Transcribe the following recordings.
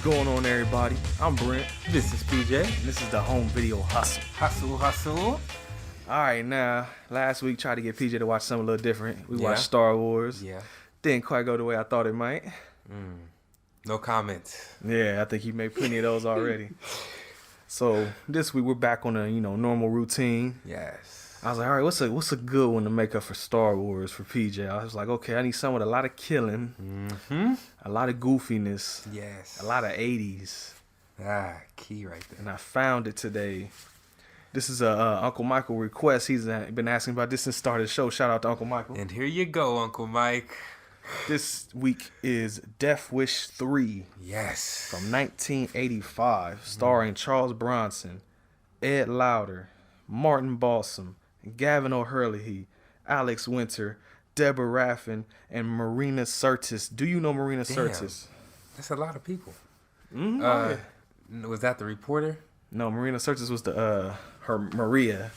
going on, everybody? I'm Brent. This is PJ. And this is the Home Video Hustle. Hustle. Alright, now, last week tried to get PJ to watch something a little different. We watched Star Wars. Yeah. Didn't quite go the way I thought it might. No comments. Yeah, I think he made plenty of those already. So, this week we're back on a, normal routine. Yes. I was like, alright, what's a good one to make up for Star Wars for PJ? I was like, okay, I need something with a lot of killing. A lot of goofiness. Yes. A lot of 80s. Key right there. And I found it today. This is a Uncle Michael request. He's been asking about this since the start of the show. Shout out to Uncle Michael. And here you go, Uncle Mike. This week is Death Wish 3. Yes. From 1985, starring Charles Bronson, Ed Lauder, Martin Balsam, Gavin O'Hurley, Alex Winter, Deborah Raffin, and Marina Sirtis. Do you know Marina Sirtis? That's a lot of people. Mm-hmm. Was that the reporter? No, Marina Sirtis was her Maria,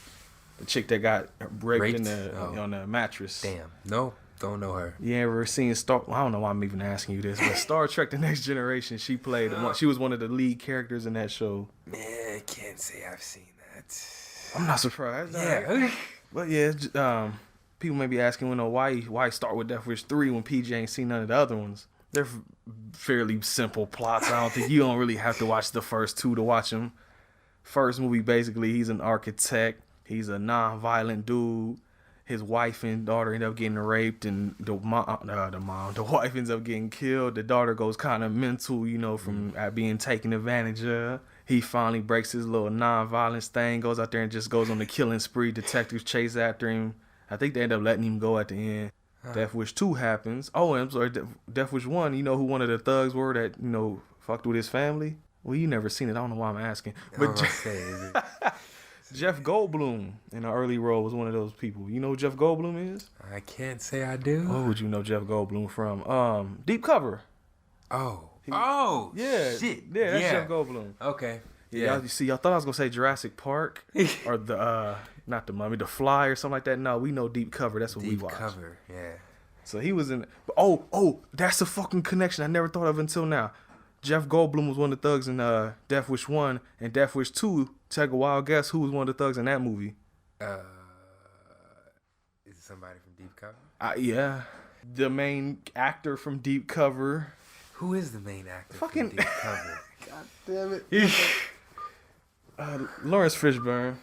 the chick that got raped? On the mattress. Damn. No, don't know her. You ever seen Star? Well, I don't know why I'm even asking you this, but Star Trek: The Next Generation. She played she was one of the lead characters in that show. Man, I can't say I've seen that. I'm not surprised. Yeah. But yeah, people may be asking, why start with Death Wish 3 when PJ ain't seen none of the other ones? They're fairly simple plots. I don't think you don't really have to watch the first two to watch them. First movie, basically, he's an architect. He's a non-violent dude. His wife and daughter end up getting raped, and the wife ends up getting killed. The daughter goes kind of mental, from being taken advantage of. He finally breaks his little non-violence thing, goes out there and just goes on the killing spree. Detectives chase after him. I think they end up letting him go at the end. Death Wish 2 happens. Oh, I'm sorry, Death Wish 1, you know who one of the thugs were that, fucked with his family? Well, you never seen it. I don't know why I'm asking. But Jeff Goldblum in an early role was one of those people. You know who Jeff Goldblum is? I can't say I do. What would you know Jeff Goldblum from? Deep Cover. Yeah. Shit. Yeah, that's Jeff Goldblum. Okay. Yeah. Y'all thought I was gonna say Jurassic Park or not the Mummy, The Fly or something like that. No, we know Deep Cover. That's what we watch. Deep Cover. Yeah. So he was in. Oh, that's a fucking connection I never thought of until now. Jeff Goldblum was one of the thugs in Death Wish 1 and Death Wish 2. Take a wild guess who was one of the thugs in that movie? Is it somebody from Deep Cover? Yeah. The main actor from Deep Cover. Who is the main actor from Deep Cover? God damn it. Lawrence Fishburne.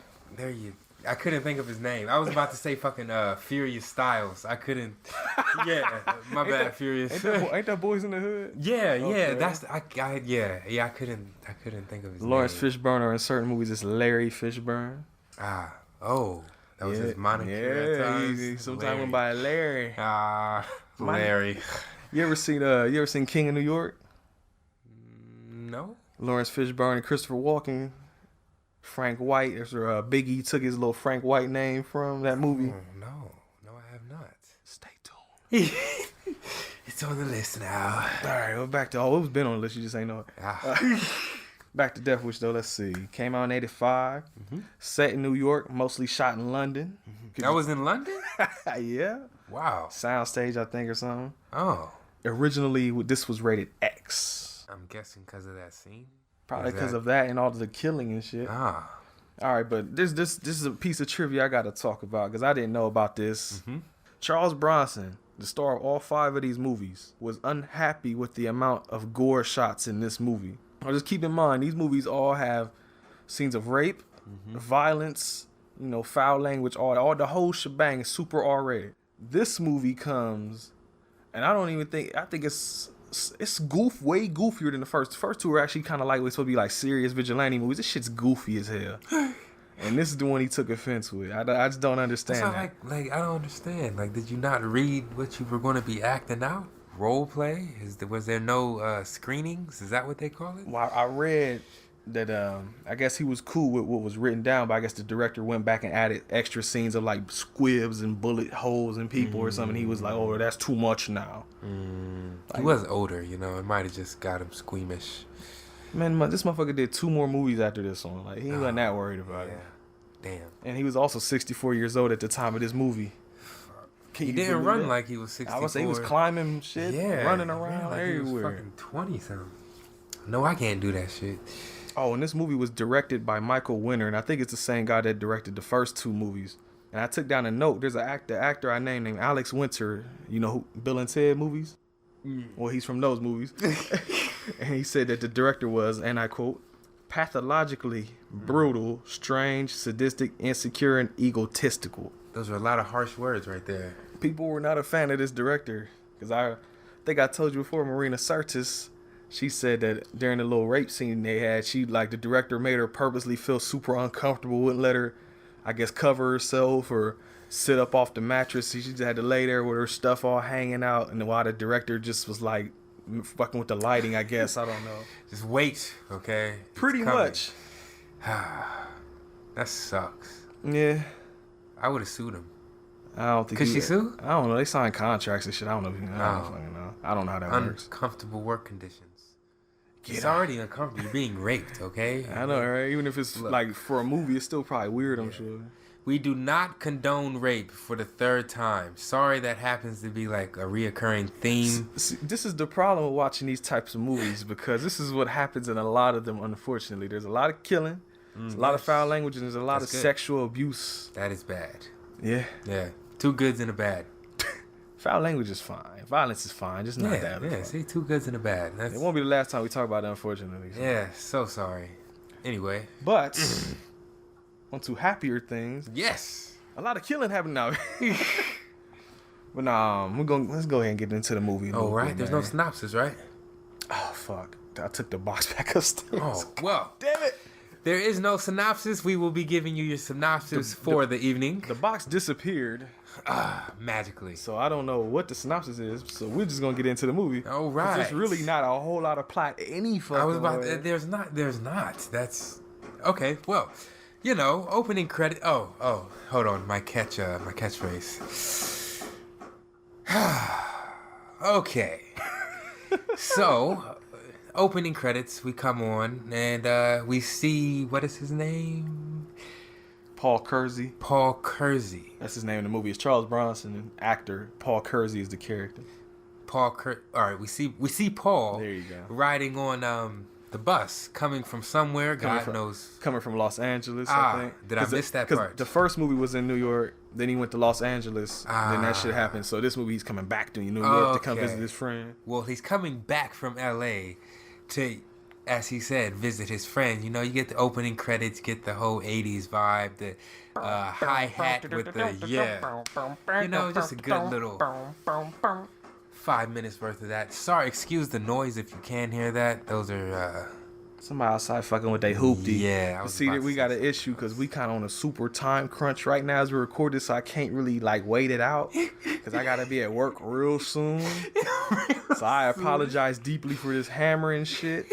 I couldn't think of his name. I was about to say fucking Furious Styles. I couldn't. Yeah, my bad, Furious. Ain't that Boys in the Hood? Yeah. That's I couldn't think of his Lawrence name. Fishburne, or in certain movies it's Larry Fishburne. That was his moniker. At times. Sometimes went by Larry. Larry. You ever seen King of New York? No. Lawrence Fishburne and Christopher Walken. Frank White. There's where Biggie took his little Frank White name from that movie. No, I have not. Stay tuned. It's on the list now. All right, well, back to it was been on the list. You just ain't know it. Back to Death Wish though. Let's see. Came out in '85. Set in New York, mostly shot in London. That was in London? Yeah. Wow. Soundstage, I think, or something. Oh. Originally, this was rated X. I'm guessing because of that scene. Probably because of that and all the killing and shit. All right, but this is a piece of trivia I got to talk about because I didn't know about this. Charles Bronson, the star of all 5 of these movies, was unhappy with the amount of gore shots in this movie. Now, just keep in mind, these movies all have scenes of rape, violence, foul language, all the whole shebang is super R-rated. This movie comes, and I think it's way goofier than the first. The first 2 were actually kind of like, we're supposed to be like serious vigilante movies. This shit's goofy as hell. And this is the one he took offense with. I just don't understand that. Like, I don't understand. Like, did you not read what you were going to be acting out? Role play? Was there no screenings? Is that what they call it? Well, I read that I guess he was cool with what was written down, but I guess the director went back and added extra scenes of like squibs and bullet holes in people or something. He was like, oh, that's too much now. He was older, it might have just got him squeamish. Man, this motherfucker did 2 more movies after this one. Like, he wasn't that worried about it. Damn. And he was also 64 years old at the time of this movie. He didn't run like he was 64. I would say he was climbing shit, running around like everywhere. He was fucking 20-something. No, I can't do that shit. Oh, and this movie was directed by Michael Winner, and I think it's the same guy that directed the first two movies. And I took down a note. There's an actor I named Alex Winter. You know who, Bill and Ted movies? Well, he's from those movies. And he said that the director was, and I quote, pathologically brutal, strange, sadistic, insecure, and egotistical. Those are a lot of harsh words right there. People were not a fan of this director. Because I think I told you before, Marina Sirtis, she said that during the little rape scene they had, the director made her purposely feel super uncomfortable, wouldn't let her, I guess, cover herself or sit up off the mattress. She just had to lay there with her stuff all hanging out, and while the director just was like fucking with the lighting, I guess. I don't know. Just wait, okay? Pretty much. That sucks. Yeah. I would have sued him. I don't think. Could she sue? I don't know. They signed contracts and shit. I don't know. I don't fucking know. I don't know how that works. Uncomfortable work conditions. It's already uncomfortable. You're being raped, okay? I know, right? Even if it's like for a movie, it's still probably weird, I'm sure. We do not condone rape for the third time. Sorry that happens to be like a reoccurring theme. See, this is the problem with watching these types of movies, because this is what happens in a lot of them, unfortunately. There's a lot of killing, there's a lot of foul language, and there's a lot of sexual abuse. That is bad. Yeah. Yeah. Two goods and a bad. Foul language is fine. Violence is fine. Just not that. Yeah, see, two goods and a bad. It won't be the last time we talk about it, unfortunately. So. Yeah, so sorry. Anyway. But, on to happier things. Yes. A lot of killing happened now. But nah, let's go ahead and get into the movie. Oh, right. There's no synopsis, right? Oh, fuck. I took the box back upstairs. Oh, well. Damn it. There is no synopsis. We will be giving you your synopsis for the evening. The box disappeared. Magically. So I don't know what the synopsis is. So we're just gonna get into the movie. All right. There's really not a whole lot of plot any fucking I was about way. There's not. That's okay. Well, opening credit. Oh, hold on. My catchphrase. Okay. So, opening credits. We come on and we see, what is his name? Paul Kersey. Paul Kersey. That's his name in the movie. It's Charles Bronson, an actor. Paul Kersey is the character. All right, we see Paul. There you go. Riding on the bus, coming from somewhere. God knows. Coming from Los Angeles, I think. Did I miss that part? The first movie was in New York. Then he went to Los Angeles. Then that shit happened. So this movie, he's coming back to New York to come visit his friend. Well, he's coming back from L.A. to, as he said, visit his friend. You get the opening credits, get the whole 80s vibe, the hi-hat with the, just a good little 5 minutes worth of that. Sorry, excuse the noise if you can hear that. Those are, somebody outside fucking with they hoopty. Yeah, I see that we got an issue because we kind of on a super time crunch right now as we record this, so I can't really wait it out because I gotta be at work real soon. So I apologize deeply for this hammering shit.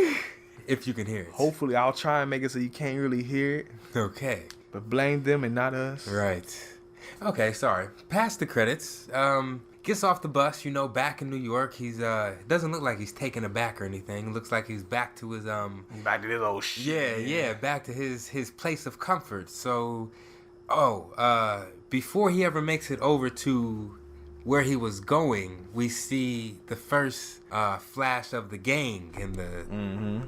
If you can hear it. Hopefully, I'll try and make it so you can't really hear it. Okay. But blame them and not us. Right. Okay, sorry. Past the credits. Gets off the bus, back in New York. He's doesn't look like he's taken aback or anything. Looks like he's back to his back to this old shit. Yeah, back to his place of comfort. So before he ever makes it over to where he was going, we see the first flash of the gang in the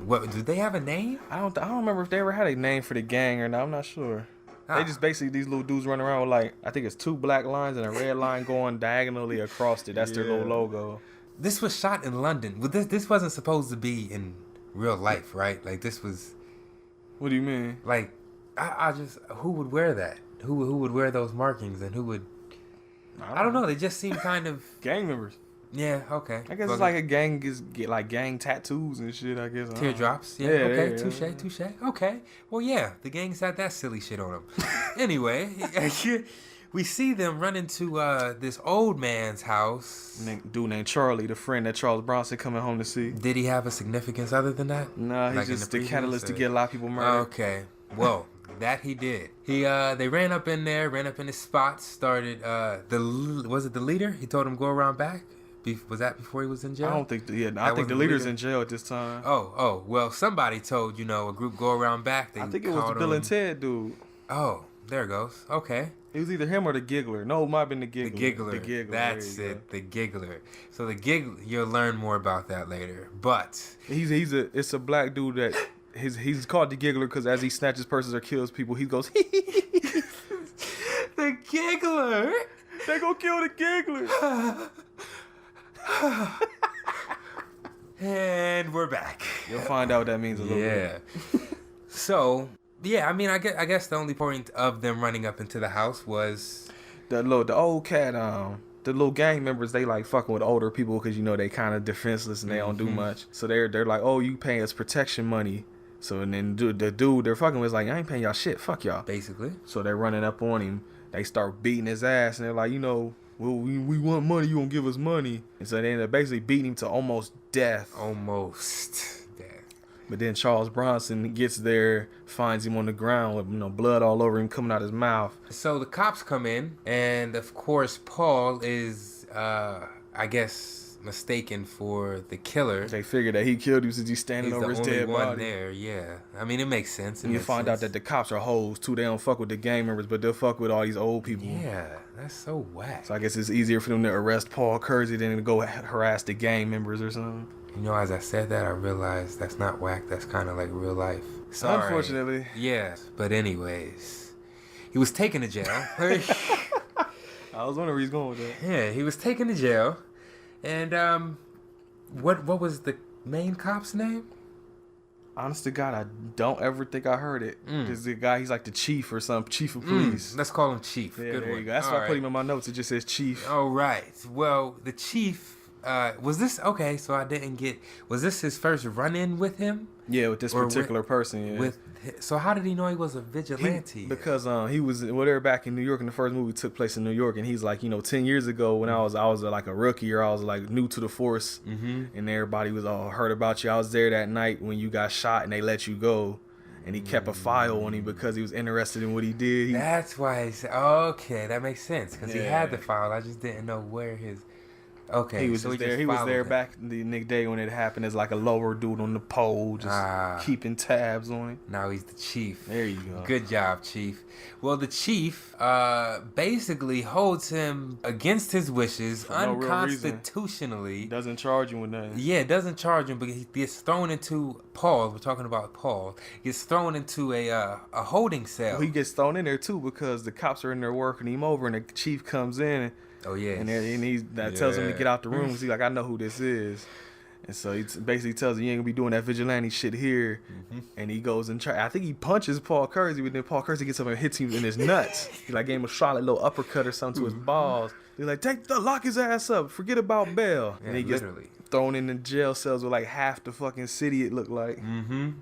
what do they have a name? I don't remember if they ever had a name for the gang or not. I'm not sure. They just basically, these little dudes running around with I think it's 2 black lines and a red line going diagonally across it. That's their little logo. This was shot in London. Well, this wasn't supposed to be in real life, right? This was. What do you mean? I just, who would wear that? Who would wear those markings and who would? I don't know. They just seem kind of gang members. Yeah. Okay. I guess it's like a gang get gang tattoos and shit. I guess teardrops. Yeah. Okay. Touche. Okay. Well, yeah. The gangs had that silly shit on them. Anyway, we see them run into this old man's house. Dude named Charlie, the friend that Charles Bronson coming home to see. Did he have a significance other than that? No, he's just the catalyst to get a lot of people murdered. Okay. Well. That he did. They ran up in his spot, started was it the leader? He told him go around back. Was that before he was in jail? I don't think I think the leader's in jail at this time. Oh, well, somebody told, a group go around back. I think it was the Bill and Ted dude. Oh, There it goes. Okay. It was either him or the Giggler. No, it might have been the Giggler. The Giggler. The Giggler. That's it. The Giggler. So the Giggler, you'll learn more about that later. But it's a black dude that he's called the Giggler because as he snatches purses or kills people, he goes, the Giggler. They gonna kill the Giggler. And we're back. You'll find out what that means a little bit. So, yeah, I mean, I guess the only point of them running up into the house was the old cat, the little gang members, they like fucking with older people because, you know, they kind of defenseless and they don't do much. So they're like, oh, you paying us protection money. So, and then the dude they're fucking with is like, I ain't paying y'all shit. Fuck y'all. Basically. So they're running up on him. They start beating his ass and they're like, you know, well, we want money, you gonna give us money. And so they end up basically beating him to almost death. Almost death. But then Charles Bronson gets there, finds him on the ground with, you know, blood all over him coming out his mouth. So the cops come in, and of course Paul is, I guess, mistaken for the killer. They figure that he killed him since he's standing over his dead body. He's the only one there, yeah. I mean, it makes sense. And you find out that the cops are hoes too. They don't fuck with the gang members, but they'll fuck with all these old people. Yeah, that's so whack. So I guess it's easier for them to arrest Paul Kersey than to go harass the gang members or something. You know, as I said that, I realized that's not whack. That's kind of like real life. Sorry. Unfortunately. Yeah. But anyways, he was taken to jail. I was wondering where he's going with that. Yeah, he was taken to jail. And what was the main cop's name? Honest to God, I don't ever think I heard it. Because the guy, he's like the chief or some chief of police. Let's call him Chief. Yeah, Good there one. you go. That's why I put him in my notes. It just says chief. All right. Well, the chief, was this, okay, so I didn't get, was this his first run-in with him? Yeah, with this particular person, yeah. So how did he know he was a vigilante? Because he was, they were back in New York, and the first movie took place in New York, and he's like, you know, 10 years ago when I was like a rookie, or I was like new to the force, and everybody was all heard about you. I was there that night when you got shot and they let you go. And he kept a file on him because he was interested in what he did. That's why he said, okay, that makes sense. Because he had the file. I just didn't know where his... Okay, he was just there. He was there back the next day when it happened as like a lower dude on the pole, just keeping tabs on it. Now he's the chief. There you go. Good job, chief. Well, the chief basically holds him against his wishes, unconstitutionally. Doesn't charge him with nothing. Yeah, doesn't charge him, but he gets thrown into Paul. We're talking about Paul. Gets thrown into a holding cell. Well, he gets thrown in there too because the cops are in there working him over, and the chief comes in. Oh yeah, and he tells him to get out the room. He's like, I know who this is, and so he basically tells him, you ain't gonna be doing that vigilante shit here. And he goes and I think he punches Paul Kersey, but then Paul Kersey gets up and hits him in his nuts. He like gave him a shot, a little uppercut or something to his balls. He's like, lock his ass up, forget about bail. Yeah, and he gets thrown in the jail cells with like half the fucking city. It looked like. And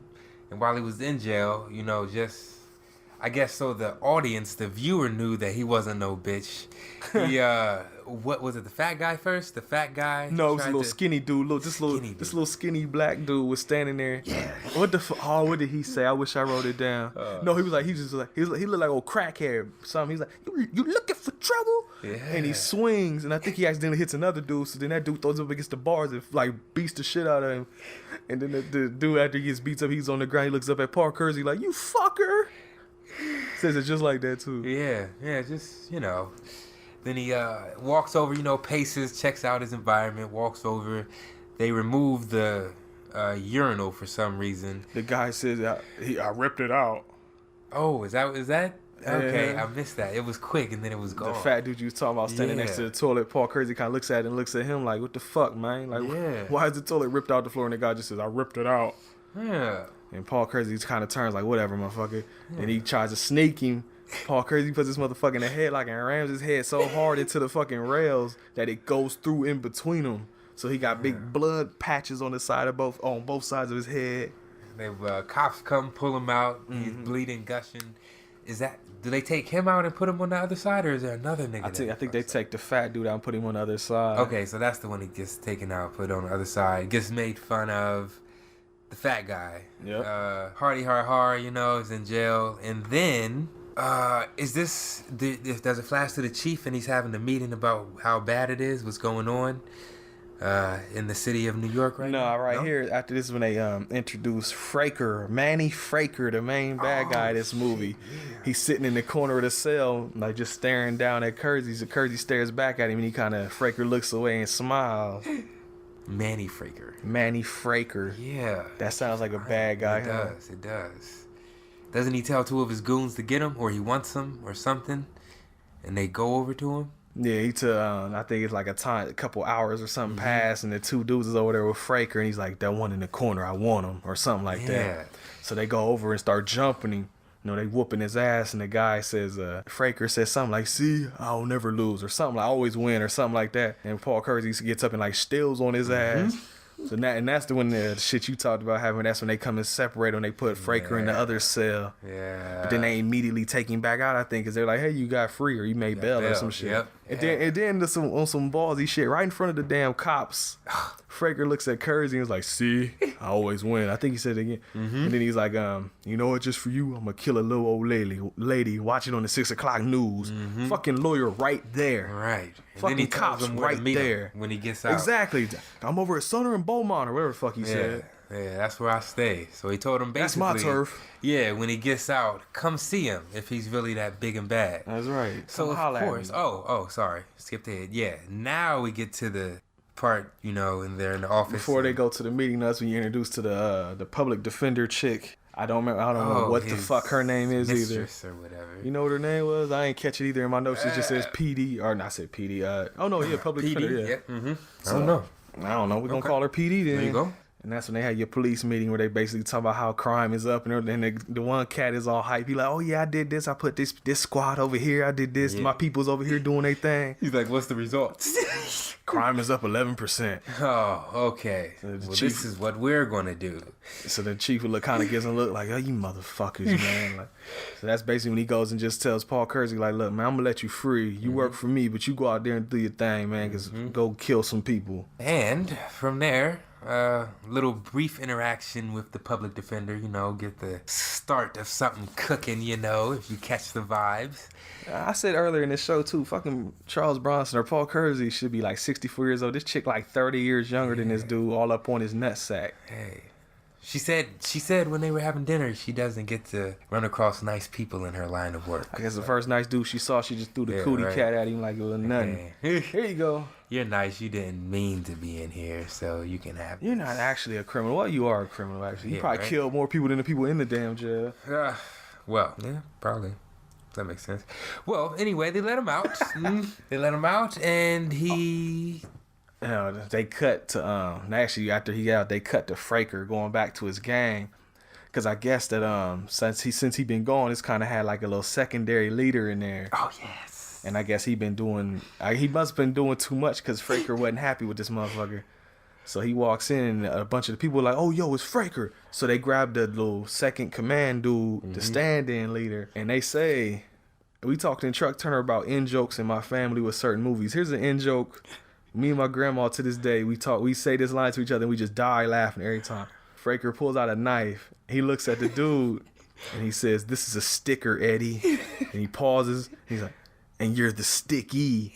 while he was in jail, you know, I guess so the audience, the viewer knew that he wasn't no bitch. He, what was it, the fat guy first? The fat guy? No, it was a little skinny dude. This little skinny black dude was standing there. Yeah. What did he say? I wish I wrote it down. No, he was like, he looked like old crackhead. Something. He's like, you looking for trouble? Yeah. And he swings, and I think he accidentally hits another dude. So then that dude throws up against the bars and like beats the shit out of him. And then the dude, after he gets beats up, he's on the ground. He looks up at Paul Kersey like, you fucker. Says it just like that too. Yeah, just, you know. Then he walks over, you know, paces, checks out his environment, walks over. They remove the urinal for some reason. The guy says, I ripped it out. Oh, is that? Okay, I missed that. It was quick and then it was gone. The fat dude you was talking about standing next to the toilet, Paul Kersey kind of looks at it and looks at him like, what the fuck, man? Like, why is the toilet ripped out the floor? And the guy just says, I ripped it out. Yeah. And Paul Kersey kind of turns like, whatever, motherfucker. And he tries to sneak him. Paul Kersey puts his motherfucker in the headlock and rams his head so hard into the fucking rails that it goes through in between them. So he got big blood patches on the side of both sides of his head. The cops come, pull him out. He's bleeding, gushing. Do they take him out and put him on the other side, or is there another nigga? I think they take the fat dude out and put him on the other side. Okay, so that's the one he gets taken out, put on the other side. Gets made fun of. The fat guy. Yep. Hardy Har, you know, is in jail. And then, does it flash to the chief and he's having a meeting about how bad it is, what's going on? in the city of New York right now? No, right here, after this is when they introduce Fraker, Manny Fraker, the main bad guy of this movie. He's sitting in the corner of the cell, like just staring down at Kersey. So Kersey stares back at him, and Fraker looks away and smiles. Manny Fraker. Manny Fraker. Yeah. That sounds like a bad guy. It does. Doesn't he tell two of his goons to get him, or he wants them, or something? And they go over to him? Yeah, he took, I think it's like a couple hours or something passed, and the two dudes is over there with Fraker, and he's like, that one in the corner, I want him, or something like that. So they go over and start jumping him. They whooping his ass, and the guy says, Fraker says something like, see, I'll never lose, or something like, I always win, or something like that. And Paul Kersey gets up and like steals on his ass. So that's when the shit you talked about having. That's when they come and separate when they put Fraker in the other cell. Yeah. But then they immediately take him back out, I think, because they're like, hey, you got free or you made bail or some shit. Yep. And then on some ballsy shit right in front of the damn cops. Fraker looks at Kersey and was like, see, I always win. I think he said it again. And then he's like, you know what, just for you, I'm going to kill a little old lady watching on the 6 o'clock news. Fucking lawyer right there. Right. And fucking then he cops right there. When he gets out. Exactly. I'm over at Sutter and Beaumont or whatever the fuck he said. Yeah, that's where I stay. So he told him basically. That's my turf. Yeah, when he gets out, come see him if he's really that big and bad. That's right. So of course. Oh, sorry. Skipped ahead. Yeah. Now we get to the part, and they're in the office. Before they go to the meeting, that's when you're introduced to the public defender chick. I don't know what the fuck her name is either. Or whatever. You know what her name was? I ain't catch it either in my notes. It just says PD, or not said PD. Public defender. Yeah. I don't know. I don't know. We're gonna call her PD then. There you go. And that's when they had your police meeting where they basically talk about how crime is up, and then the one cat is all hype. He like, oh yeah, I did this. I put this squad over here. I did this. Yeah. My people's over here doing their thing. He's like, what's the results? Crime is up 11%. Oh, okay. So this is what we're gonna do. So the chief gives a look like, oh, you motherfuckers, man. So that's basically when he goes and just tells Paul Kersey, like, look, man, I'm gonna let you free. You work for me, but you go out there and do your thing, man, because go kill some people. And from there, little brief interaction with the public defender, get the start of something cooking, if you catch the vibes. I said earlier in this show too, fucking Charles Bronson or Paul Kersey should be like 64 years old. This chick like 30 years younger than this dude, all up on his nutsack. Hey. She said when they were having dinner, she doesn't get to run across nice people in her line of work. I guess the first nice dude she saw, she just threw the cootie cat at him like it was nothing. Here you go. You're nice. You didn't mean to be in here, so you can have You're not actually a criminal. Well, you are a criminal, actually. You probably killed more people than the people in the damn jail. Well, yeah, probably. That makes sense. Well, anyway, they let him out. They let him out, and he... they cut to actually after he got out, they cut to Fraker going back to his gang, because I guess that since he been gone, it's kind of had like a little secondary leader in there. Oh yes. And I guess he must have been doing too much because Fraker wasn't happy with this motherfucker. So he walks in, and a bunch of the people are like, oh, yo, it's Fraker. So they grab the little second command dude, the stand-in leader, and they say, we talked in Truck Turner about in-jokes in my family with certain movies. Here's an in-joke. Me and my grandma to this day, we say this line to each other and we just die laughing every time. Fraker pulls out a knife. He looks at the dude and he says, this is a sticker, Eddie. And he pauses. He's like, and you're the sticky.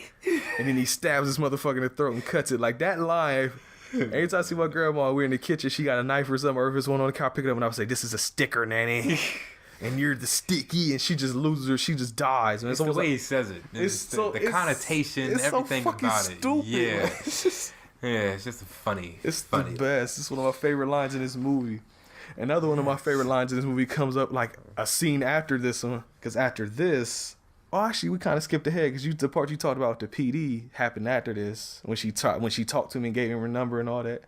And then he stabs this motherfucker in the throat and cuts it. Like that line, every time I see my grandma, we're in the kitchen, she got a knife or something, or if it's one on the couch, pick it up and I would say, this is a sticker, Nanny. And you're the sticky, and she just loses her. She just dies. And it's the way he says it. The connotation, everything so about stupid. Yeah, it's just funny. It's the best. It's one of my favorite lines in this movie. Another one of my favorite lines in this movie comes up like a scene after this one, because after this, actually we kind of skipped ahead because the part you talked about with the PD happened after this when she talked to me and gave him her number and all that.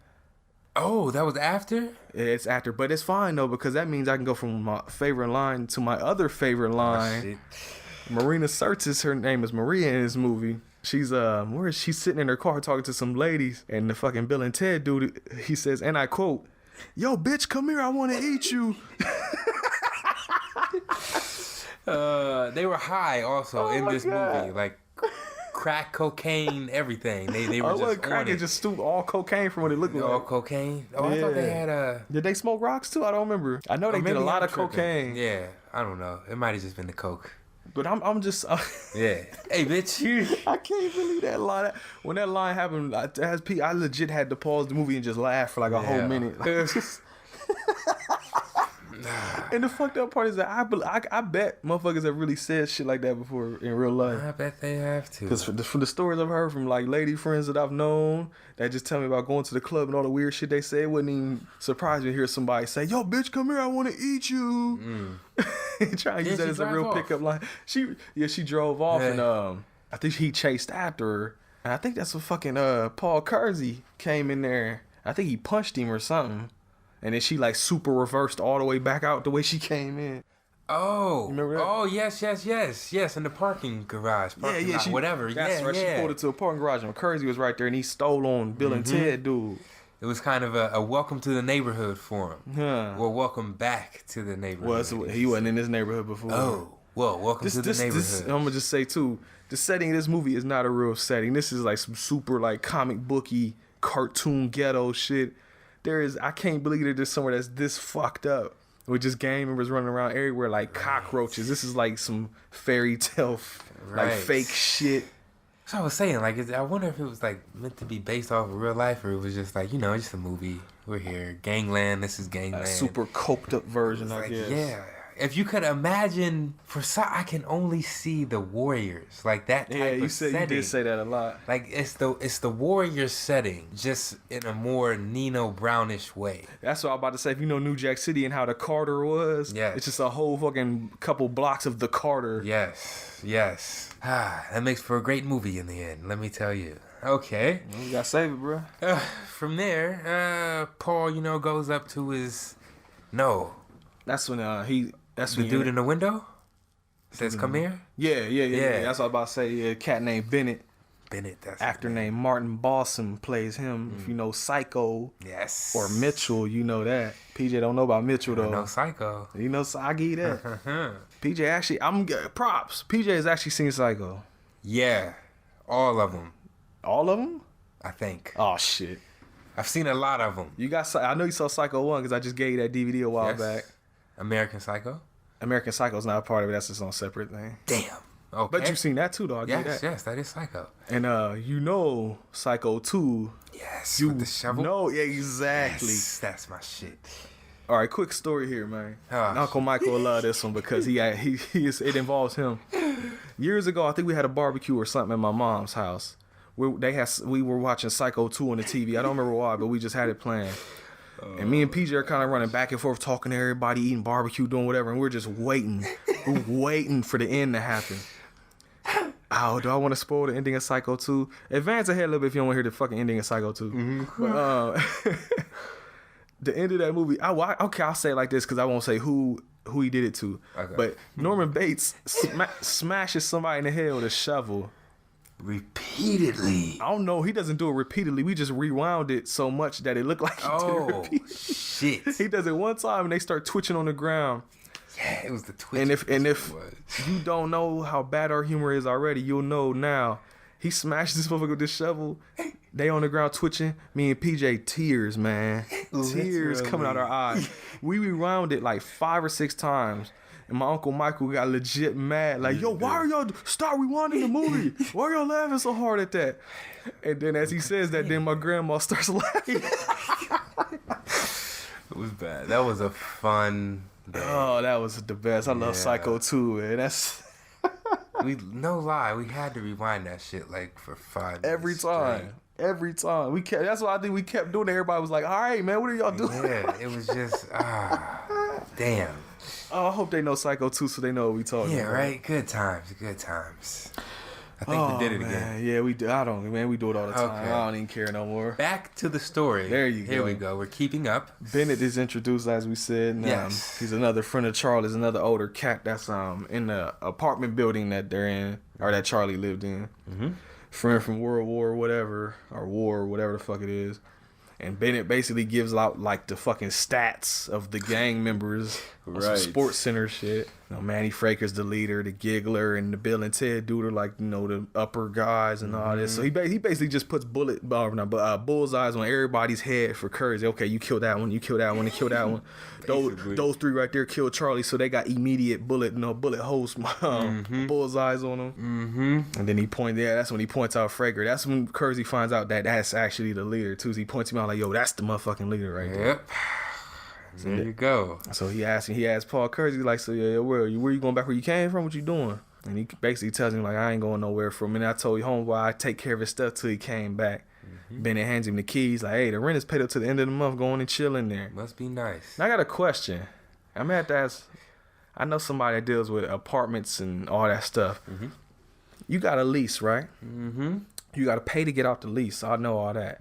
Oh, that was after? It's after, but it's fine though because that means I can go from my favorite line to my other favorite line. Marina Sirtis, her name is Maria in this movie. She's she's sitting in her car talking to some ladies, and the fucking Bill and Ted dude, he says, and I quote, "Yo, bitch, come here, I want to eat you." They were high also in this movie, like crack, cocaine, everything. They were just crack. It just all cocaine from what it looked like. All cocaine. Oh, yeah. I thought they had Did they smoke rocks too? I don't remember. I know they did a lot of cocaine. Yeah, I don't know. It might have just been the coke. But I'm just Yeah. Hey, bitch. I can't believe that line. When that line happened, I legit had to pause the movie and just laugh for like a whole minute. Like, and the fucked up part is that I bet motherfuckers have really said shit like that before in real life. I bet they have to. Because from the stories I've heard from like lady friends that I've known that just tell me about going to the club and all the weird shit they say, it wouldn't even surprise me to hear somebody say, "Yo, bitch, come here, I want to eat you." Try and use that as a real pickup line. She drove off and I think he chased after her. And I think that's what fucking Paul Kersey came in there. I think he punched him or something. And then she like super reversed all the way back out the way she came in. Oh, remember that? Oh, yes, in the parking garage, lot, whatever. That's right. She pulled it to a parking garage, and Kersey was right there, and he stole on Bill and Ted, dude. It was kind of a welcome to the neighborhood for him. Well, welcome back to the neighborhood. Well, he wasn't in this neighborhood before. Oh, well, welcome to the neighborhood. I'm gonna just say too, the setting of this movie is not a real setting. This is like some super like comic booky cartoon ghetto shit. I can't believe that there's somewhere that's this fucked up with just gang members running around everywhere like cockroaches. This is like some fairy tale, like fake shit. So I was saying, like, I wonder if it was like meant to be based off of real life, or it was just like, just a movie. We're here, gangland. This is gangland. A super coked up version, I guess. Yeah. If you could imagine, I can only see the Warriors, like that type of setting. You did say that a lot. Like it's the Warriors setting, just in a more Nino Brownish way. That's what I'm about to say. If you know New Jack City and how the Carter was, it's just a whole fucking couple blocks of the Carter. Yes. That makes for a great movie in the end. Let me tell you. Okay. You gotta save it, bro. From there, Paul, goes up to his That's when That's the dude in the window says, "Come here." Yeah. That's what I was about to say. Yeah, a cat named Bennett. That's actor named Martin Balsam plays him. If you know Psycho, yes, or Mitchell, you know that. PJ don't know about Mitchell though. I know Psycho. You know, I give you that. PJ actually, props. PJ has actually seen Psycho. Yeah, all of them. All of them? I think. Oh shit. I've seen a lot of them. I know you saw Psycho 1 because I just gave you that DVD a while back. American Psycho? American Psycho's not a part of it. That's its own separate thing. Damn. Okay. But you've seen that too, though. Yes, that is Psycho. And Psycho 2. Yes, with the shovel? No, yeah, exactly. Yes, that's my shit. All right, quick story here, man. Uncle Michael will love this one because it involves him. Years ago, I think we had a barbecue or something at my mom's house. We were watching Psycho 2 on the TV. I don't remember why, but we just had it playing. And me and PJ are kind of running back and forth, talking to everybody, eating barbecue, doing whatever, and we're just waiting. We're waiting for the end to happen. Oh, do I want to spoil the ending of Psycho 2? Advance ahead a little bit if you don't want to hear the fucking ending of Psycho 2. Mm-hmm. But, the end of that movie, I'll say it like this because I won't say who he did it to. Okay. But Norman Bates smashes somebody in the head with a shovel. Repeatedly. I don't know. He doesn't do it repeatedly. We just rewound it so much that it looked like he did it repeatedly. Shit. He does it one time and they start twitching on the ground. Yeah, it was the twitch. And if you don't know how bad our humor is already, you'll know now. He smashed this motherfucker with this shovel. They on the ground twitching. Me and PJ, tears, man. Tears coming out our eyes. We rewound it like 5 or 6 times. And my Uncle Michael got legit mad. Like, yo, why are y'all start rewinding the movie? Why are y'all laughing so hard at that? And then as he says that, then my grandma starts laughing. It was bad. That was a fun day. Oh, that was the best. I love Psycho 2, man. That's... No lie, we had to rewind that shit like for 5 minutes every time. Every time. That's why I think we kept doing it. Everybody was like, all right, man, what are y'all doing? Yeah, it was just, damn. Oh, I hope they know Psycho 2 so they know what we talking about. Yeah, right? Good times. I think we did it again. Yeah, we do. We do it all the time. Okay. I don't even care no more. Back to the story. There you go. Here we go. We're keeping up. Bennett is introduced, as we said. And, yes. He's another friend of Charlie's, another older cat that's in the apartment building that they're in, or that Charlie lived in. Mm-hmm. Friend from World War whatever, or War whatever the fuck it is. And Bennett basically gives out like the fucking stats of the gang members on some Sports Center shit. You know, Manny Fraker's the leader, the giggler, and the Bill and Ted dude are like, you know, the upper guys and all this. So he basically just puts bullseyes on everybody's head for courage. Okay, you kill that one, you kill that one, and kill that one. Those three right there killed Charlie, so they got immediate bullet holes, bullseyes on them. And then that's when he points out Fraker. That's when Kersey finds out that that's actually the leader too. So he points him out like, yo, that's the motherfucking leader right there. Yep. There you go. So he asked Paul Kersey, like, so yeah, where you going back where you came from? What you doing? And he basically tells him, like, I ain't going nowhere for a minute. I told you homeboy I'd take care of his stuff till he came back. Bennett hands him the keys, like, hey, the rent is paid up to the end of the month. Go on and chill in there. Must be nice. Now I got a question. I'm gonna have to ask. I know somebody that deals with apartments and all that stuff. You got a lease, right? You got to pay to get out the lease. So I know all that.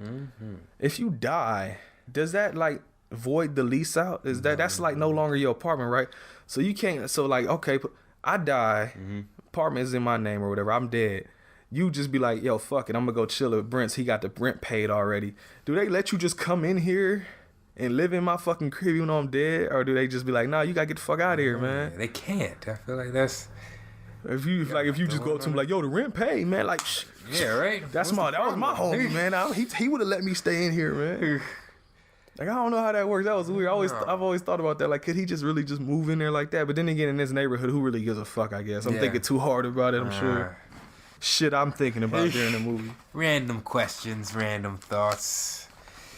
If you die, does that like void the lease out? That's like no longer your apartment, right? So you can't. So like, okay, I die. Apartment is in my name or whatever. I'm dead. You just be like, yo, fuck it. I'm gonna go chill at Brent's. He got the rent paid already. Do they let you just come in here and live in my fucking crib even though I'm dead, or do they just be like, nah, you gotta get the fuck out of here, man? They can't. I feel like that's. If you just go up to him like, yo, the rent paid, man. Like, yeah, right. That was my homie, man. He would have let me stay in here, man. Like, I don't know how that works. That was weird. I've always thought about that. Like, could he just really just move in there like that? But then again, in this neighborhood, who really gives a fuck? I guess I'm thinking too hard about it. I'm sure. Shit, I'm thinking about during the movie. Random questions, random thoughts.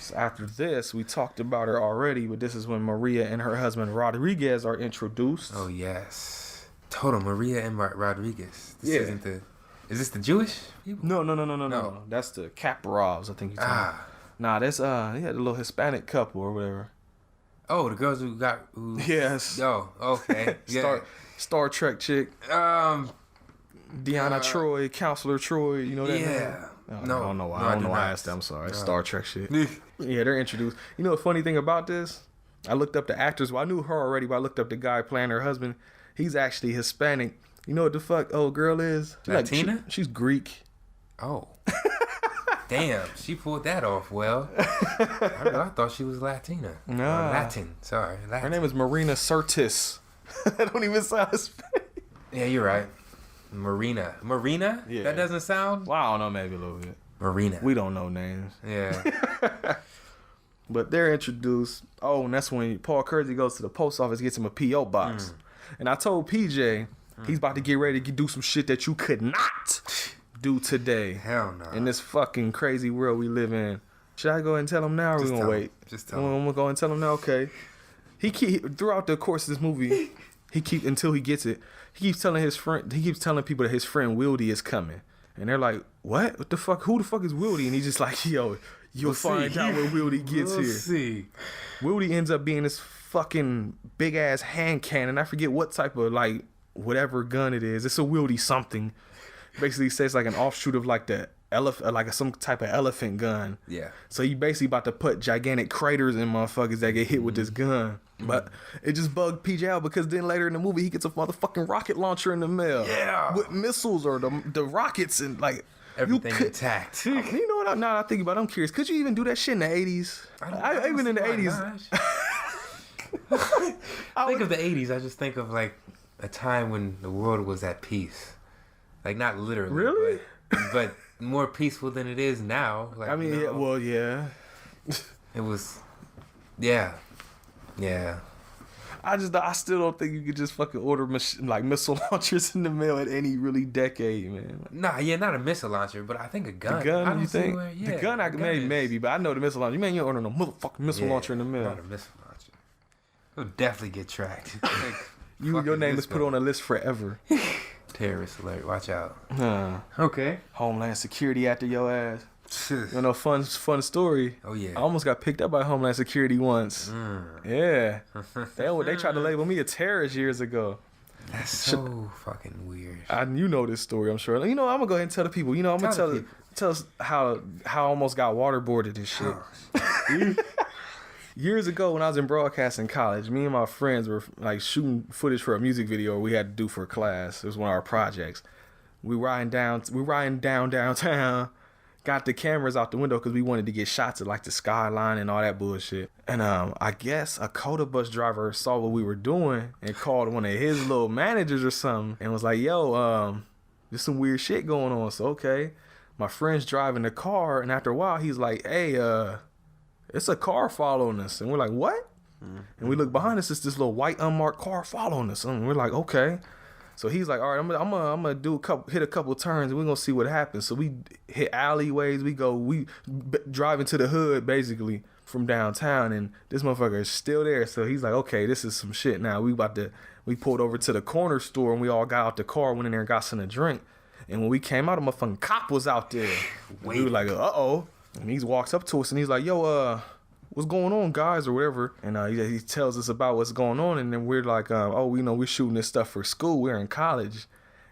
So after this, we talked about her already, but this is when Maria and her husband Rodriguez are introduced. Oh yes, total Maria and Rodriguez. Is this the Jewish people? No. That's the Kaparovs, I think you're talking. Nah, that's the little Hispanic couple or whatever. Oh, the girls who yes. Oh, okay. Star Trek chick. Deanna Troy, Counselor Troy, you know that? Yeah. I don't know why I asked them. I'm sorry. Star Trek shit. Yeah, they're introduced. You know the funny thing about this? I looked up the actors. Well, I knew her already, but I looked up the guy playing her husband. He's actually Hispanic. You know what the fuck old girl is? Latina? She's Greek. Oh. Damn, she pulled that off well. I thought she was Latina. No. Latin. Sorry. Latin. Her name is Marina Sirtis. That don't even sound Hispanic. Yeah, you're right. Marina? Yeah. That doesn't sound... Well, I don't know, maybe a little bit. Marina. We don't know names. Yeah. But they're introduced. Oh, and that's when Paul Kersey goes to the post office, gets him a P.O. box. And I told PJ, he's about to get ready to do some shit that you could not do today. Hell no. In this fucking crazy world we live in. Should I go ahead and tell him now, or we gonna wait? Just tell him. I'm gonna go and tell him now. Okay. Throughout the course of this movie, until he gets it. He keeps telling people that his friend Wildy is coming. And they're like, what the fuck? Who the fuck is Wildy? And he's just like, yo, you'll find out when Wildy gets here. See. Wildy ends up being this fucking big ass hand cannon. I forget what type of like whatever gun it is. It's a Wildy something. Basically says like an offshoot of like the elephant, like some type of elephant gun. Yeah. So you basically about to put gigantic craters in motherfuckers that get hit with this gun. But it just bugged PJ out because then later in the movie he gets a motherfucking rocket launcher in the mail. Yeah. With missiles or the rockets and like everything intact. You know what? Now I think about it, I'm curious. Could you even do that shit in the 80s? Even in the 80s. Think of the 80s. I just think of like a time when the world was at peace. Like not literally. Really? But more peaceful than it is now. Like, I mean, yeah. It was, yeah. I still don't think you could just fucking order missile launchers in the mail at any really decade, man. Nah, not a missile launcher, but I think a gun. The gun, you think? The gun, maybe, but I know the missile launcher. You ain't order no motherfucking missile launcher in the mail. Not a missile launcher. It'll definitely get tracked. Your name is put on a list forever. Terrorist alert, watch out. Okay. Homeland Security after your ass. You know, fun story. Oh yeah. I almost got picked up by Homeland Security once. Yeah. They tried to label me a terrorist years ago. That's so fucking weird. You know this story, I'm sure. You know, I'm gonna go ahead and tell the people. You know, I'm gonna tell us how I almost got waterboarded and shit. Years ago, when I was in broadcasting college, me and my friends were like shooting footage for a music video we had to do for a class. It was one of our projects. We riding down downtown, got the cameras out the window because we wanted to get shots of like the skyline and all that bullshit. And I guess a Coda bus driver saw what we were doing and called one of his little managers or something and was like, yo, there's some weird shit going on. So okay, my friend's driving the car, and after a while he's like, hey, it's a car following us. And we're like, what? And we look behind us, it's this little white unmarked car following us. And we're like, okay. So he's like, all right, I'm gonna hit a couple turns, and we're gonna see what happens. So we hit alleyways, we drive into the hood basically from downtown, and this motherfucker is still there. So he's like, okay, this is some shit. Now we pulled over to the corner store, and we all got out the car, went in there and got something to drink. And when we came out, a motherfucking cop was out there. We were like, uh-oh. And he walks up to us, and he's like, yo, what's going on, guys, or whatever. And he tells us about what's going on, and then we're like, we're shooting this stuff for school. We're in college.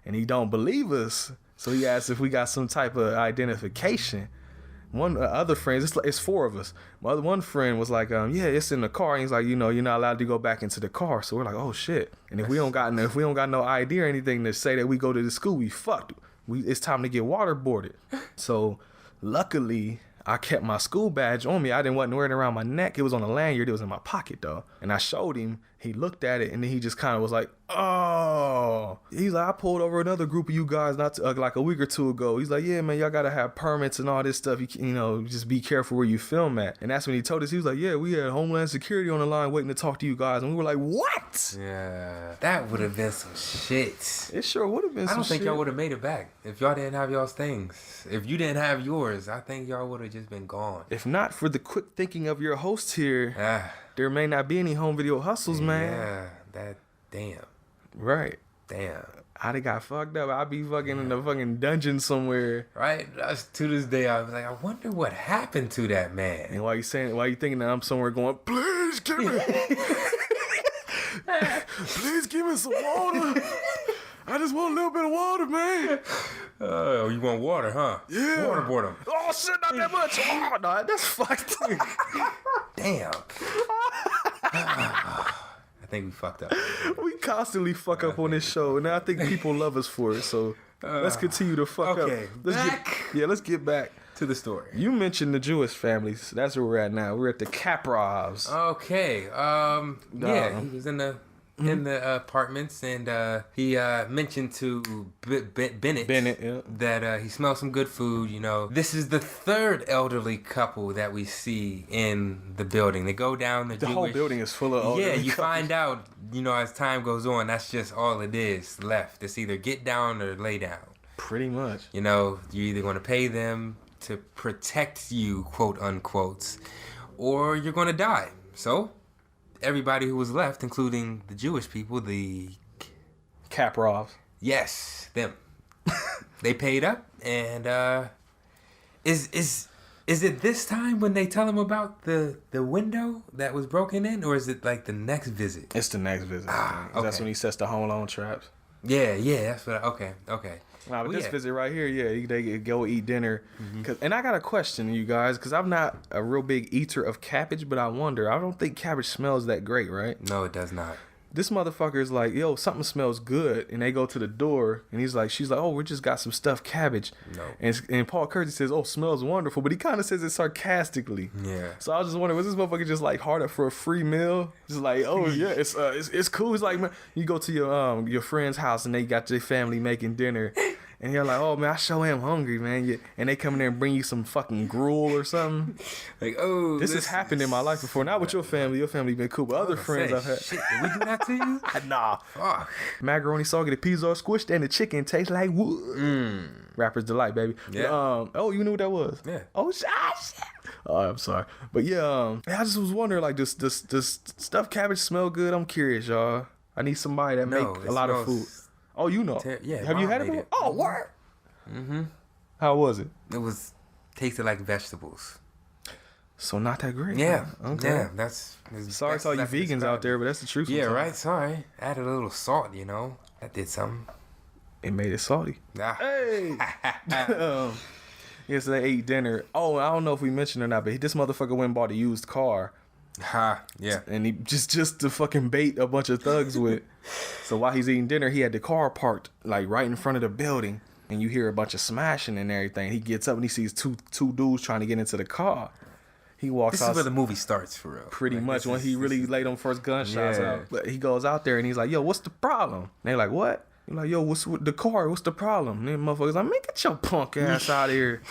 And he don't believe us. So he asked if we got some type of identification. One other friends, it's four of us. My other one friend was like, yeah, it's in the car. And he's like, you're not allowed to go back into the car. So we're like, oh shit. And if we don't got no ID or anything to say that we go to the school, we fucked. It's time to get waterboarded. So luckily, I kept my school badge on me. I didn't want to wear it around my neck. It was on a lanyard. It was in my pocket, though. And I showed him. He looked at it, and then he just kind of was like, oh. He's like, I pulled over another group of you guys like a week or two ago. He's like, yeah, man, y'all got to have permits and all this stuff. You just be careful where you film at. And that's when he told us, he was like, yeah, we had Homeland Security on the line waiting to talk to you guys. And we were like, what? Yeah, that would have been some shit. It sure would have been some shit. I don't think y'all would have made it back if y'all didn't have y'all's things. If you didn't have yours, I think y'all would have just been gone. If not for the quick thinking of your host here, there may not be any home video hustles, man. Yeah, damn. Right. Damn. I'd have got fucked up. I'd be fucking in the fucking dungeon somewhere. Right? To this day, I was like, I wonder what happened to that man. And why you thinking that I'm somewhere going, please give me, please give me some water. I just want a little bit of water, man. Oh, you want water, huh? Yeah. Waterboard him. Oh, shit, not that much. Oh, no, that's fucked up. Damn. I think we fucked up. We constantly fuck up on this show, and I think people love us for it, so let's continue to fuck up. Okay, let's get back to the story. You mentioned the Jewish families. That's where we're at now. We're at the Kaprovs. Okay. Yeah, he was in the apartments, and he mentioned to Bennett yeah, that he smelled some good food. This is the third elderly couple that we see in the building. They go down the whole building is full of elderly you couples. find out, as time goes on, that's just all it is left. It's either get down or lay down. Pretty much. You're either going to pay them to protect you, quote unquote, or you're going to die. So everybody who was left, including the Jewish people, the Kaprovs. Yes, them. They paid up, and is it this time when they tell them about the window that was broken in, or is it like the next visit? It's the next visit. Okay. That's when he sets the home alone traps. Yeah, that's what. Okay. Nah, but this visit right here, they go eat dinner. And I got a question, you guys, because I'm not a real big eater of cabbage, but I don't think cabbage smells that great, right? No, it does not. This motherfucker is like, yo, something smells good. And they go to the door, and she's like, oh, we just got some stuffed cabbage. No. And Paul Kersey says, oh, smells wonderful. But he kind of says it sarcastically. Yeah. So I was just wondering, was this motherfucker just like hard up for a free meal? Just like, oh, yeah, it's cool. It's like, man, you go to your friend's house, and they got their family making dinner. And you're like, oh, man, I sure am hungry, man. And they come in there and bring you some fucking gruel or something. Like, oh. This has happened in my life before. Not with your family. Your family been cool. But other friends I've had. Shit, did we do that to you? Nah. Fuck. Macaroni soggy, the peas are squished, and the chicken tastes like wood. Rapper's delight, baby. Yeah. Oh, you knew what that was? Yeah. Oh, shit. Oh, I'm sorry. But yeah, I just was wondering, like, does stuffed cabbage smell good? I'm curious, y'all. I need somebody that make a lot of food. Oh, you know. Yeah. Have you had it before? Oh, what? Mm-hmm. How was it? It tasted like vegetables. So not that great. Yeah. Huh? Okay. Yeah, sorry to all you vegans out there, but that's the truth. Yeah, right. Sorry. Added a little salt, That did something. It made it salty. Ah. Hey. So they ate dinner. Oh, I don't know if we mentioned or not, but this motherfucker went and bought a used car. Yeah. And he just to fucking bait a bunch of thugs with. So while he's eating dinner, he had the car parked like right in front of the building. and you hear a bunch of smashing and everything. He gets up and he sees two dudes trying to get into the car. He walks out. This is where the movie starts for real. Pretty much when he really laid them first gunshots out. But he goes out there and he's like, yo, what's the problem? And they're like, what? He's like, yo, what's with the car? What's the problem? And then motherfuckers like, man, get your punk ass out of here.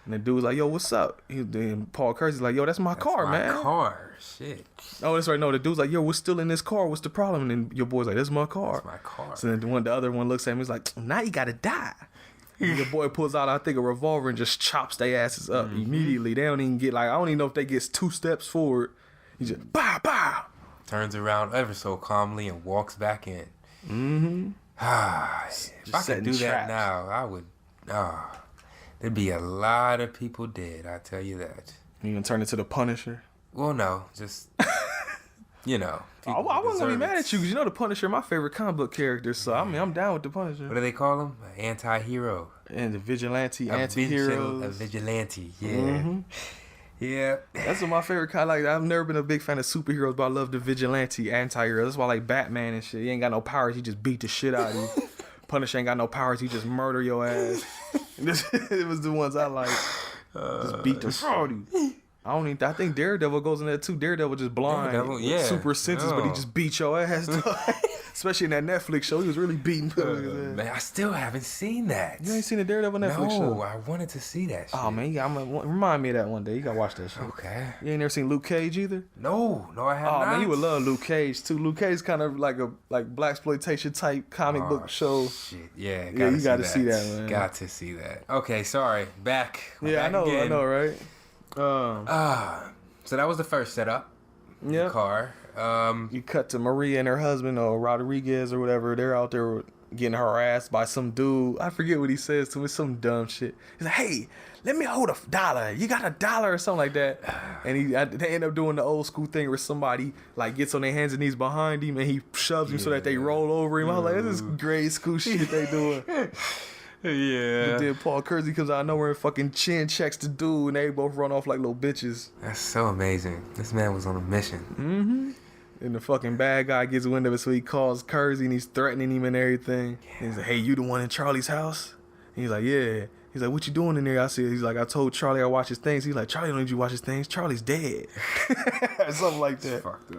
And the dude's like, yo, what's up? Then Paul Kersey's like, yo, that's my car, man. My car. Shit. Oh, that's right. No, the dude's like, yo, we're still in this car. What's the problem? And then your boy's like, that's my car. That's my car. So then the other one looks at him. He's like, now you gotta die. And your boy pulls out, I think, a revolver and just chops their asses up immediately. They don't even get I don't even know if they get 2 steps forward. He just bow, bow. Turns around ever so calmly and walks back in. Mm-hmm. If I could do that now, I would. There'd be a lot of people dead. I tell you that. You gonna turn into the Punisher? Well, no, just you know. I wasn't gonna be mad at you because you know the Punisher, my favorite comic book character. So I mean, I'm down with the Punisher. What do they call him? An anti-hero. And the vigilante, anti-heroes. A vigilante. Yeah. Mm-hmm. Yeah. That's what my favorite kind. Like I've never been a big fan of superheroes, but I love the vigilante, anti-hero. That's why I like Batman and shit. He ain't got no powers. He just beat the shit out of you. Punisher ain't got no powers. He just murder your ass. It was the ones I like. Just beat the shit out of you. I think Daredevil goes in there too. Daredevil just blind. Super senses, but he just beat your ass. Especially in that Netflix show. He was really beating people. Man, I still haven't seen that. You ain't seen the Daredevil Netflix show? No, I wanted to see that shit. Oh, man, remind me of that one day. You gotta watch that shit. Okay. You ain't never seen Luke Cage either? No, I have not. Oh, man, you would love Luke Cage, too. Luke Cage is kind of like a blaxploitation type comic book show. Shit. Yeah, you gotta see that, man. Got to see that. Okay, sorry. Back. Yeah, back I know, right? So that was the first setup. Yeah. The car. You cut to Maria and her husband, or Rodriguez or whatever. They're out there getting harassed by some dude. I forget what he says to him. It's some dumb shit. He's like, hey, let me hold $1. You got $1 or something like that. And they end up doing the old school thing where somebody like gets on their hands and knees behind him and he shoves him so that they roll over him. I was like, this is grade school shit they doing. Yeah. And then Paul Kersey comes out of nowhere and fucking chin checks the dude and they both run off like little bitches. That's so amazing. This man was on a mission. Mm-hmm. And the fucking bad guy gets wind of it, so he calls Kersey and he's threatening him and everything. Yeah. And he's like, hey, you the one in Charlie's house? And he's like, yeah. He's like, what you doing in there? He's like, I told Charlie I watch his things. He's like, Charlie don't need you to watch his things. Charlie's dead. Something like that. It's fucked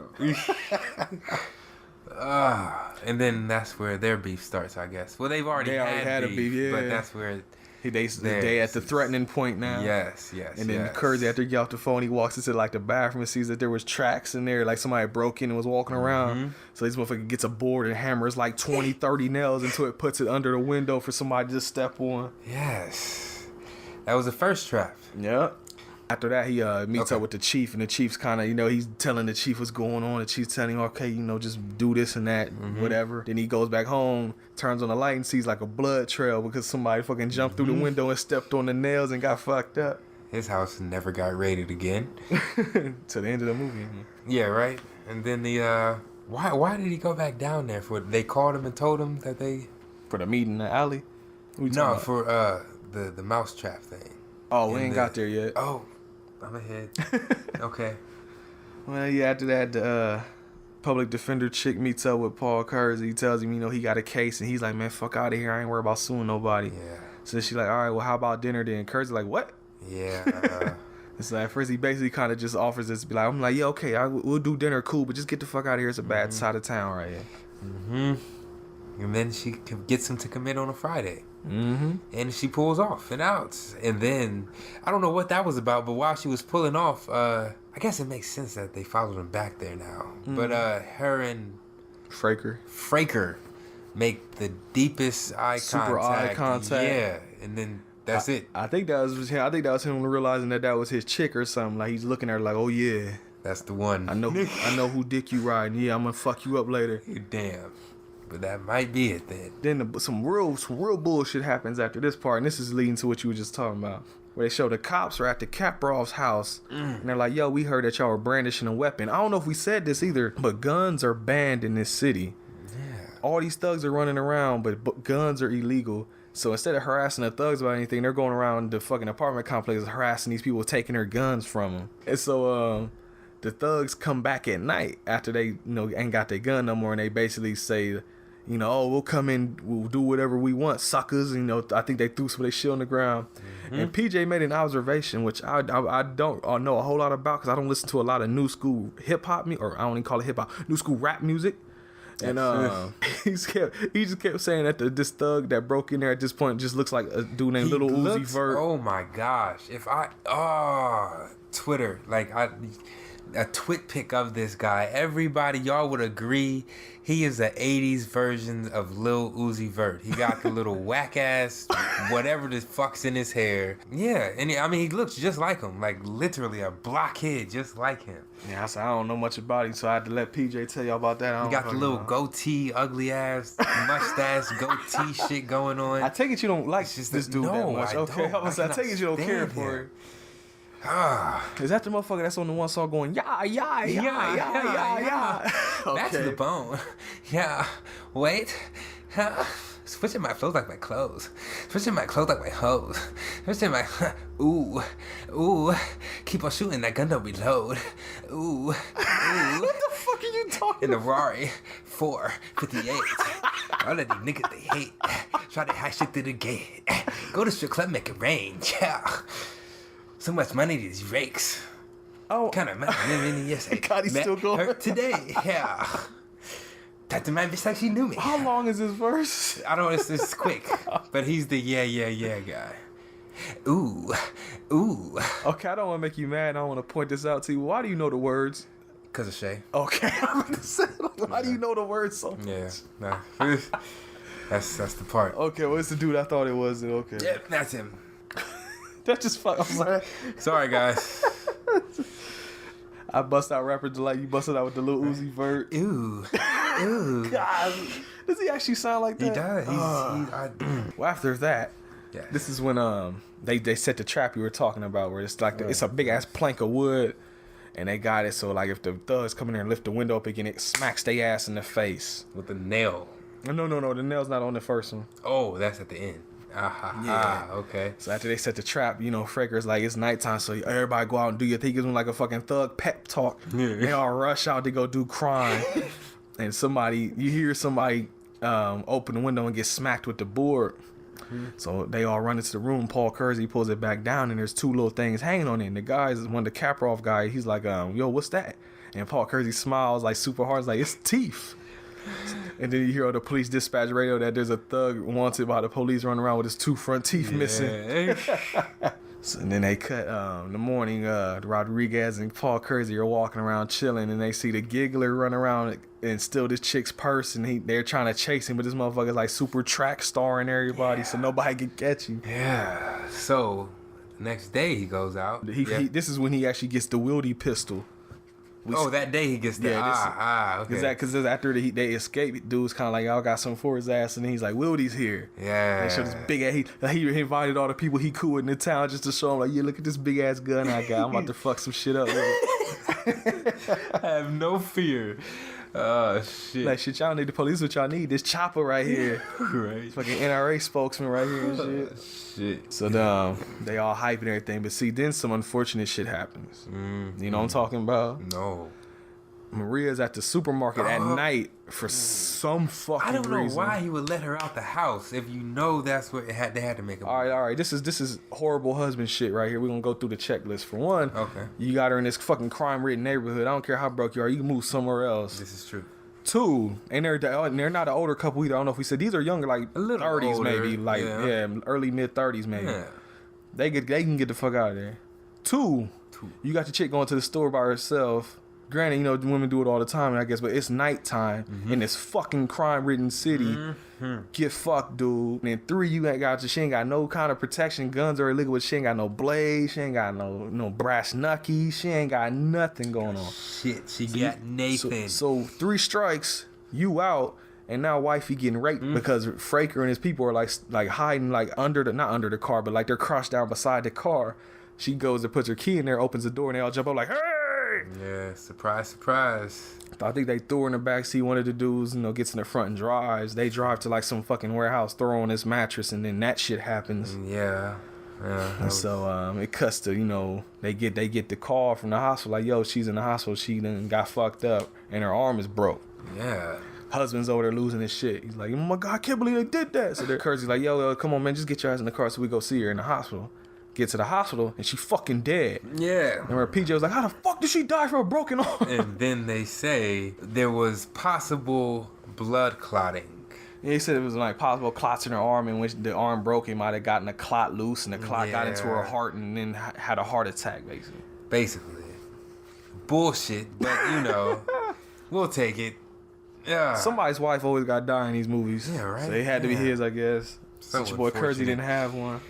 up. And then that's where their beef starts, I guess. Well, they've already had a beef, yeah. But that's where they at the threatening point now. Yes. And then Kersey, after he get off the phone, he walks into like the bathroom and sees that there was tracks in there, like somebody broke in and was walking around. Mm-hmm. So this motherfucker gets a board and hammers like 20, 30 nails until it puts it under the window for somebody to just step on. Yes. That was the first trap. Yeah. After that, he meets up with the chief, and the chief's kind of, he's telling the chief what's going on. The chief's telling him, okay, just do this and that, whatever. Then he goes back home, turns on the light, and sees like a blood trail because somebody fucking jumped through the window and stepped on the nails and got fucked up. His house never got raided again. To the end of the movie. Yeah, right. And then why did he go back down there? They called him and told him that they... For the meeting in the alley? No, for the mousetrap thing. Oh, we ain't got there yet. Oh. I'm ahead. Okay. Well, yeah, after that, the public defender chick meets up with Paul Kersey. He tells him, he got a case, and he's like, man, fuck out of here. I ain't worried about suing nobody. Yeah. So she's like, all right, well, how about dinner then? Kersey's like, what? Yeah. So at first, he basically kind of just offers this. I'm like, yeah, okay, we'll do dinner, cool, but just get the fuck out of here. It's a bad side of town right here. Mm-hmm. And then she gets him to commit on a Friday. Mm-hmm. And she pulls off and out. And then, I don't know what that was about, but while she was pulling off, I guess it makes sense that they followed him back there now. Mm-hmm. But her and Fraker make the deepest super eye contact. Yeah, and then that's it. I think that was him realizing that was his chick or something. Like he's looking at her like, oh yeah, that's the one. I know who dick you riding. Yeah, I'm gonna fuck you up later. Damn. But that might be it then. Then some real bullshit happens after this part, and this is leading to what you were just talking about. Where they show the cops are at the Kaprov's house, and they're like, yo, we heard that y'all were brandishing a weapon. I don't know if we said this either, but guns are banned in this city. Yeah. All these thugs are running around, but guns are illegal. So instead of harassing the thugs about anything, they're going around the fucking apartment complex harassing these people, taking their guns from them. And so the thugs come back at night after they ain't got their gun no more, and they basically say, you know, oh, we'll come in, we'll do whatever we want, suckers. You know, I think they threw some of their shit on the ground. And PJ made an observation, which I don't know a whole lot about because I don't listen to a lot of new school hip hop, or I don't even call it hip hop, new school rap music. And he just kept saying that this thug that broke in there at this point just looks like a dude named Lil Uzi Vert. Oh my gosh! Twitter, like a twit pic of this guy, everybody, y'all would agree he is the 80s version of Lil Uzi Vert. He got the little whack ass whatever the fuck's in his hair. Yeah, and he looks just like him, like literally a blockhead just like him. Yeah, I said I don't know much about him, so I had to let PJ tell y'all about that. He got the little goatee, ugly ass mustache goatee shit going on. I take it you don't like this dude that much. Okay, I take it you don't care for him. Is that the motherfucker that's on the one song going yeah. That's the bone. Yeah. Wait. Switching my clothes like my clothes. Switching my clothes like my hoes. Switching my ooh. Keep on shooting that gun, don't reload. Ooh. What the fuck are you talking in the Rari 458. All of these niggas they hate. Try to hack shit through the gate. Go to strip club, make it rain. Yeah. So much money these rakes. Oh, kind of money. Yes, God, he's still going. Her today, yeah. That the man bitch like she knew me. How long is this verse? I don't know. It's quick, but he's the yeah guy. Ooh. Okay, I don't want to make you mad. I want to point this out to you. Why do you know the words? Cause of Shay. Okay, I'm gonna say, why do you know the words so much? Yeah, nah. That's the part. Okay, well, it's the dude I thought it was. Okay. Yeah, that's him. That just fuck. I'm sorry, guys. I bust out rapper Delight. You busted out with the Lil Uzi Vert. Ooh. God, does he actually sound like that? He does. Well, after that, yes. This is when they set the trap you were talking about, where it's like it's a big ass plank of wood, and they got it so like if the thugs come in there and lift the window up again, it smacks their ass in the face with a nail. No, the nail's not on the first one. Oh, that's at the end. Okay. So after they set the trap, you know, Fraker's like, it's nighttime, so everybody go out and do your thing. He gives them like a fucking thug pep talk. Yeah. They all rush out to go do crime. And you hear somebody open the window and get smacked with the board. So they all run into the room. Paul Kersey pulls it back down, and there's two little things hanging on it. And the guy's one of the Kaproff guy. He's like, yo, what's that? And Paul Kersey smiles like super hard. He's like, it's teeth. And then you hear on the police dispatch radio that there's a thug wanted by the police running around with his two front teeth missing. So, and then they cut in the morning. Rodriguez and Paul Kersey are walking around chilling, and they see the giggler run around and steal this chick's purse, and they're trying to chase him, but this motherfucker's like super track starring everybody, so nobody can catch him. Yeah. So next day he goes out. This is when he actually gets the Wildy pistol. That day he gets that. Okay. Because after they escape, dude's kind of like, y'all got something for his ass, and then he's like, Wildy's here. Yeah. And they show this big ass. He invited all the people he cool with in the town just to show him, like, yeah, look at this big ass gun I got. I'm about to fuck some shit up with it. I have no fear. Oh shit! Like shit, y'all need the police. What y'all need? This chopper right here. Right. Fucking NRA spokesman right here and shit. Shit. So they all hype and everything, but see, then some unfortunate shit happens. You know what I'm talking about? No. Maria's at the supermarket at night for some fucking reason. I don't know why he would let her out the house if you know that's what they had to make him. All right. This is horrible husband shit right here. We're gonna go through the checklist. For one, you got her in this fucking crime-ridden neighborhood. I don't care how broke you are. You can move somewhere else. This is true. Two, and they're not an older couple either. I don't know if we said these are younger, like 30s older, maybe, like early mid 30s maybe. Yeah. They can get the fuck out of there. Two, you got your chick going to the store by herself. Granted, you know, women do it all the time, I guess, but it's nighttime in this fucking crime-ridden city. Get fucked, dude. And then three, she ain't got no kind of protection. Guns are illegal, but she ain't got no blades. She ain't got no brass knuckies. She ain't got nothing going on. Shit, she got Nathan. So 3 strikes, you out, and now wifey getting raped because Fraker and his people are like hiding like not under the car, but like they're crouched down beside the car. She goes and puts her key in there, opens the door, and they all jump up like, hey! Yeah, surprise, surprise. I think they threw her in the backseat. One of the dudes, gets in the front and drives. They drive to like some fucking warehouse, throw on this mattress, and then that shit happens. Yeah. And so it cuts to, they get the call from the hospital like, yo, she's in the hospital. She done got fucked up and her arm is broke. Yeah. husband's over there losing his shit. He's like, oh my God, I can't believe they did that. So Kersey's like, yo, come on, man, just get your ass in the car so we go see her in the hospital. Get to the hospital, and she fucking dead. Yeah. And where PJ was like, how the fuck did she die from a broken arm? And then they say there was possible blood clotting. Yeah, he said it was like possible clots in her arm, in which the arm broke. It might have gotten a clot loose, and the clot got into her heart, and then had a heart attack, basically. Basically. Bullshit, but we'll take it. Yeah. Somebody's wife always got to die in these movies. Yeah, right. So it had to be his, I guess. So Since your boy Kersey didn't have one.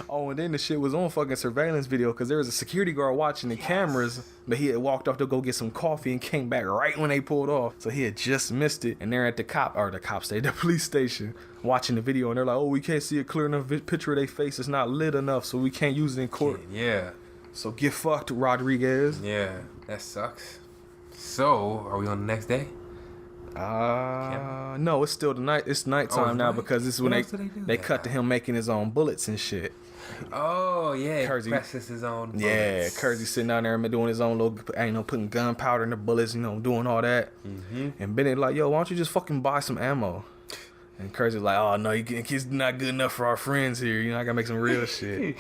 Oh, and then the shit was on fucking surveillance video because there was a security guard watching the cameras, but he had walked off to go get some coffee and came back right when they pulled off. So he had just missed it. And they're at the police station watching the video, and they're like, oh, we can't see a clear enough picture of their face. It's not lit enough, so we can't use it in court. Yeah. So get fucked, Rodriguez. Yeah, that sucks. So, are we on the next day? No, it's still the night. It's nighttime now because this is when they cut to him making his own bullets and shit. Oh yeah, Kersey presses his own bullets. Yeah, Kersey sitting down there and doing his own little, putting gunpowder in the bullets, doing all that. Mm-hmm. And Bennett like, yo, why don't you just fucking buy some ammo? And Kersey's like, oh no, it's not good enough for our friends here. I gotta make some real shit.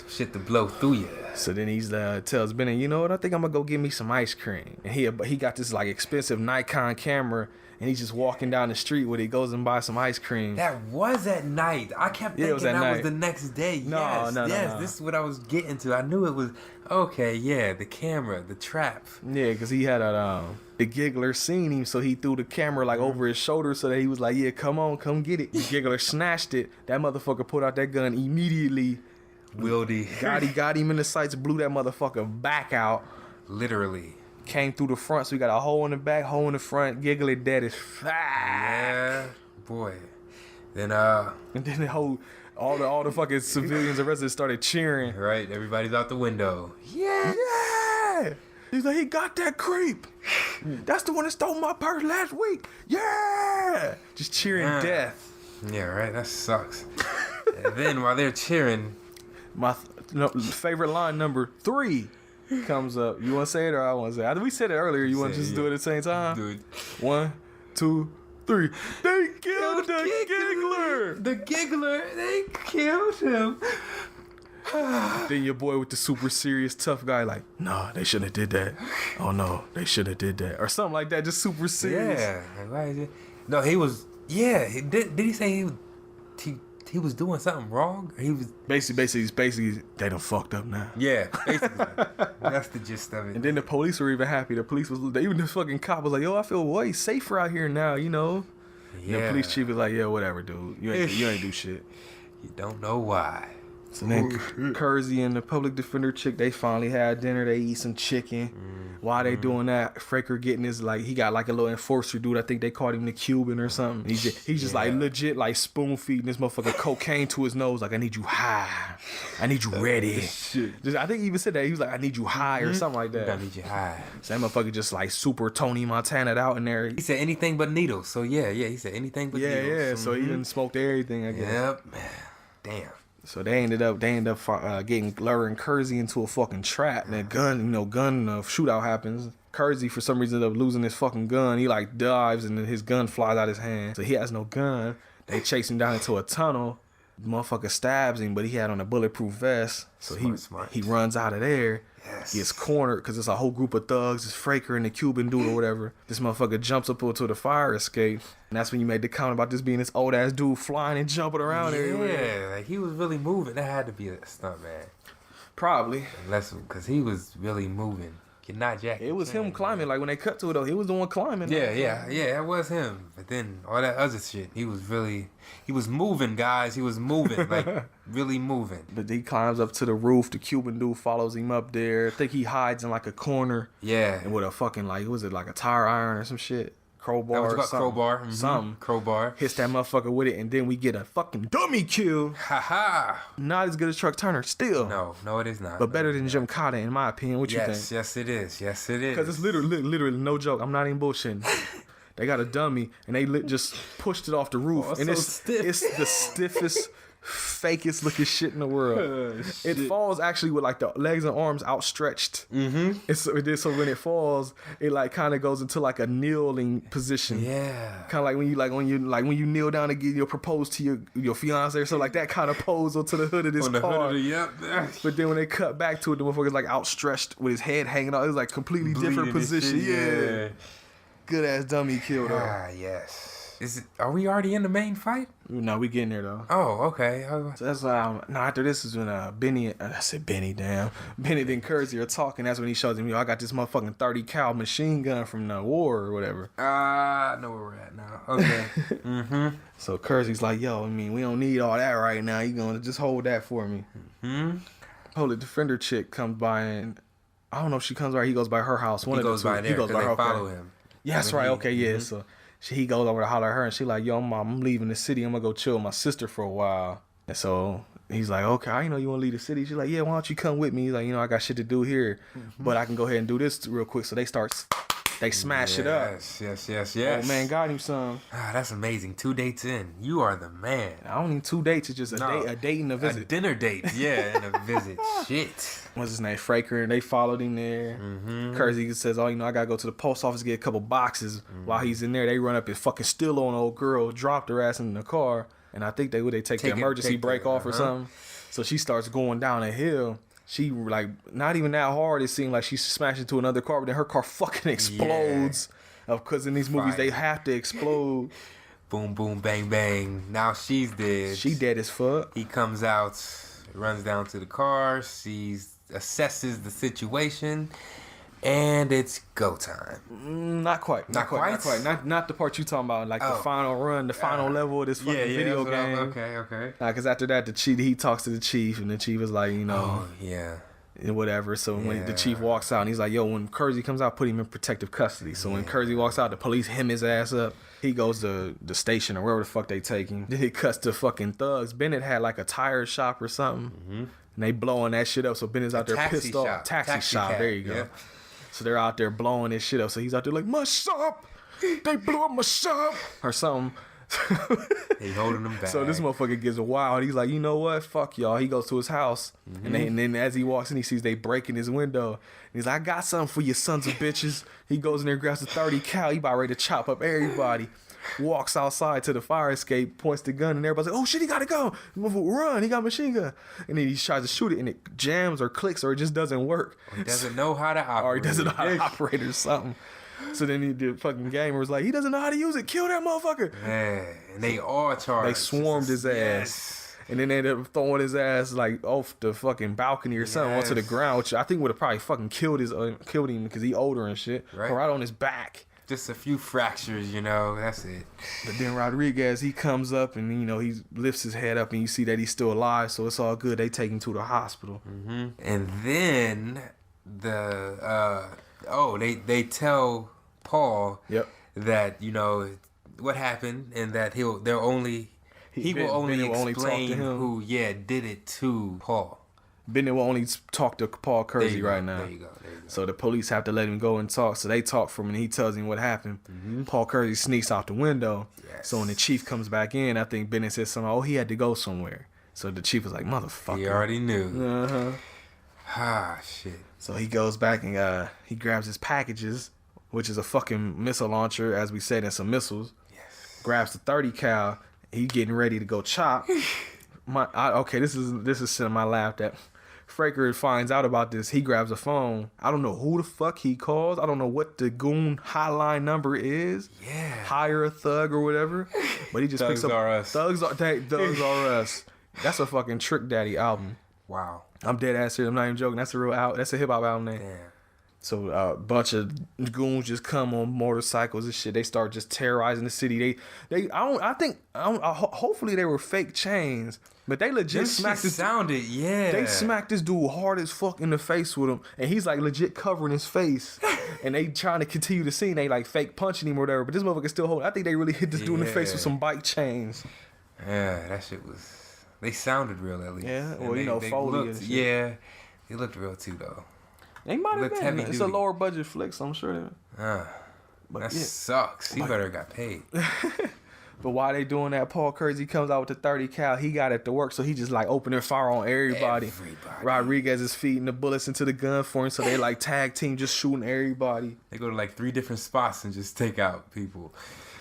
Shit to blow through you. So then he's tells Bennett, you know what? I think I'm gonna go get me some ice cream. And he got this like expensive Nikon camera, and he's just walking down the street where he goes and buys some ice cream. That was at night. I kept thinking was that was the next day. No. This is what I was getting to. I knew it was okay. Yeah, the camera, the trap. Yeah, because he had the giggler seen him, so he threw the camera like over his shoulder, so that he was like, yeah, come on, come get it. The giggler snatched it. That motherfucker pulled out that gun immediately. Wildy. Got him in the sights, blew that motherfucker back out. Literally. Came through the front, so we got a hole in the back, hole in the front. Giggler dead as fuck. Yeah, boy. Then and then all the fucking civilians and residents started cheering. Right, everybody's out the window. Yeah. He's like, he got that creep. That's the one that stole my purse last week. Yeah. Just cheering death. Yeah, right. That sucks. And then while they're cheering, my favorite line number 3 comes up. You want to say it or I want to say it? We said it earlier. You want to just do it at the same time? Do it. 1, 2, 3. They killed the giggler. The giggler. They killed him. Then your boy with the super serious tough guy like, nah, they shouldn't have did that. Oh no, they shouldn't have did that. Or something like that, just super serious. Yeah. Like, why is it? No, he was, yeah. Did he say he was doing something wrong? Or he was basically they done fucked up now. Yeah, basically. That's the gist of it. And then the police were even happy. The police even the fucking cop was like, yo, I feel way safer out here now, Yeah. And the police chief was like, yeah, whatever, dude. You ain't do shit. You don't know why. So then Kersey and the public defender chick, they finally had dinner. They eat some chicken. While they doing that, Fraker getting his, like, he got like a little enforcer dude. I think they called him the Cuban or something. He's just like legit like spoon feeding this motherfucker cocaine to his nose. Like, I need you high. I need you ready. I think he even said that. He was like, I need you high or something like that. I need you high. So that motherfucker just like super Tony Montana out in there. He said anything but needles. So yeah, he said anything but needles. Yeah. So he done smoked everything, I guess. Yep. Damn. So they ended up getting luring Kersey into a fucking trap. And that gun shootout happens. Kersey, for some reason, ended up losing his fucking gun. He like dives and then his gun flies out his hand. So he has no gun. They chase him down into a tunnel. The motherfucker stabs him, but he had on a bulletproof vest. So he runs out of there. Yes. Gets cornered because it's a whole group of thugs. It's Fraker and the Cuban dude or whatever. This motherfucker jumps up onto the fire escape. And that's when you made the comment about this being this old ass dude flying and jumping around everywhere. Yeah, like he was really moving. That had to be a stunt man. Probably. Unless, because he was really moving. Not Jackie. It was him climbing. Like when they cut to it though, he was the one climbing. Yeah, that was him. But then all that other shit, he was moving, guys. He was moving, like really moving. But he climbs up to the roof. The Cuban dude follows him up there. I think he hides in like a corner. Yeah. And with a fucking like, was it like a tire iron or some shit? Crowbar that was or about something. Crowbar. Mm-hmm. Something. Crowbar. Hits that motherfucker with it, and then we get a fucking dummy kill. Ha. Not as good as Truck Turner, still. No, it is not. But better than Jim Cotta, in my opinion. What you think? Yes, it is. Because it's literally no joke. I'm not even bullshitting. They got a dummy, and they just pushed it off the roof. Oh, and so stiff. It's the stiffest fakest looking shit in the world. It falls actually with like the legs and arms outstretched. Mm-hmm. So when it falls, it like kind of goes into like a kneeling position. Yeah. Kind of when you kneel down to get your propose to your fiance or something like that kind of pose onto the hood of this car. But then when they cut back to it, the motherfucker's like outstretched with his head hanging out. It was like completely different position. Yeah. Good ass dummy kill though. Yes. Are we already in the main fight? No, we getting there though. Oh, okay. So that's after this is when Benny Bennett and Kersey are talking. That's when he shows him, I got this motherfucking 30 cal machine gun from the war or whatever. I know where we're at now. Okay. Mm-hmm. So Kersey's like, yo, I mean, we don't need all that right now. You gonna just hold that for me. Mm-hmm. The defender chick comes by and I don't know if she comes by or he goes by her house. He goes by there because they follow him. Yeah, that's right. Okay, yeah. Mm-hmm. So he goes over to holler at her, and she like, yo, Mom, I'm leaving the city. I'm going to go chill with my sister for a while. And so he's like, okay, I know you want to leave the city. She's like, yeah, why don't you come with me? He's like, I got shit to do here, but I can go ahead and do this real quick. So they smash it up. Yes. Oh, man, got him some. That's amazing. 2 dates in. You are the man. I don't need 2 dates. It's just a date and a visit. A dinner date. Yeah, and a visit. Shit. What's his name? Fraker. And they followed him there. Mm-hmm. Kersey says, I got to go to the post office to get a couple boxes. Mm-hmm. While he's in there, they run up and fucking steal on an old girl, dropped her ass in the car. And I think they take the emergency brake off or something. So she starts going down a hill. She like not even that hard. It seemed like she smashed into another car, but then her car fucking explodes. Because in these movies they have to explode. Boom, boom, bang, bang. Now she's dead. She dead as fuck. He comes out, runs down to the car, assesses the situation, and it's go time. Not quite. Not the part you talking about. Like the final run, the final level of this fucking video game. Okay. Because after that, he talks to the chief, and the chief is like, and whatever. So when the chief walks out, and he's like, yo, when Kersey comes out, put him in protective custody. So when Kersey walks out, the police hem his ass up. He goes to the station or wherever the fuck they take him. Then it cuts to fucking thugs. Bennett had like a tire shop or something. Mm-hmm. And they blowing that shit up. So Bennett's out there pissed off. Taxi shop. There you go. Yeah. So they're out there blowing this shit up. So he's out there like, my shop. They blew up my shop. Or something. They holding him back. So this motherfucker gets wild. He's like, you know what? Fuck y'all. He goes to his house. Mm-hmm. And then as he walks in, he sees they breaking his window. And he's like, I got something for you sons of bitches. He goes in there, grabs the 30 cal. He about ready to chop up everybody. Walks outside to the fire escape, points the gun, and everybody's like, oh shit, he gotta go. Run, he got a machine gun. And then he tries to shoot it, and it jams or clicks, or it just doesn't work. Or he doesn't know how to operate. Or he doesn't know how to operate or something. So then the fucking gamer was like, he doesn't know how to use it. Kill that motherfucker. Man, and they all charged. They swarmed his ass. Yes. And then they ended up throwing his ass like off the fucking balcony or something onto the ground, which I think would have probably fucking killed him because he older and shit. Right. Or right on his back. Just a few fractures, that's it. But then Rodriguez, he comes up and, he lifts his head up and you see that he's still alive, so it's all good. They take him to the hospital. Mm-hmm. And then they tell Paul that, what happened and that he will only explain who did it to Paul. Bennett will only talk to Paul Kersey right now. There you go. So the police have to let him go and talk. So they talk for him and he tells him what happened. Mm-hmm. Paul Kersey sneaks out the window. Yes. So when the chief comes back in, I think Bennett says something, he had to go somewhere. So the chief was like, motherfucker. He already knew. Uh-huh. Shit. So he goes back and he grabs his packages, which is a fucking missile launcher, as we said, and some missiles. Yes. Grabs the 30 cal. He getting ready to go chop. This is something I laughed at. Fraker finds out about this. He grabs a phone. I don't know who the fuck he calls. I don't know what the goon hotline number is. Yeah. Hire a thug or whatever. But he just picks up. Thugs are us. That's a fucking Trick Daddy album. Wow. I'm dead ass serious. I'm not even joking. That's a real album. That's a hip hop album name. Damn. So a bunch of goons just come on motorcycles and shit. They start just terrorizing the city. Hopefully they were fake chains, but they legit smacked this. They smacked this dude hard as fuck in the face with him, and he's like legit covering his face. And they trying to continue the scene. They like fake punching him or whatever, but this motherfucker still holding. I think they really hit this dude in the face with some bike chains. Yeah, that shit was. They sounded real at least. Yeah, well Foley. They looked real too though. They might have been. It's a lower budget flick, so I'm sure. That sucks. He better got paid. But while they doing that, Paul Kersey comes out with the 30 cal. He got it to work, so he just like opening fire on everybody. Rodriguez is feeding the bullets into the gun for him, so they like tag team just shooting everybody. They go to like 3 different spots and just take out people.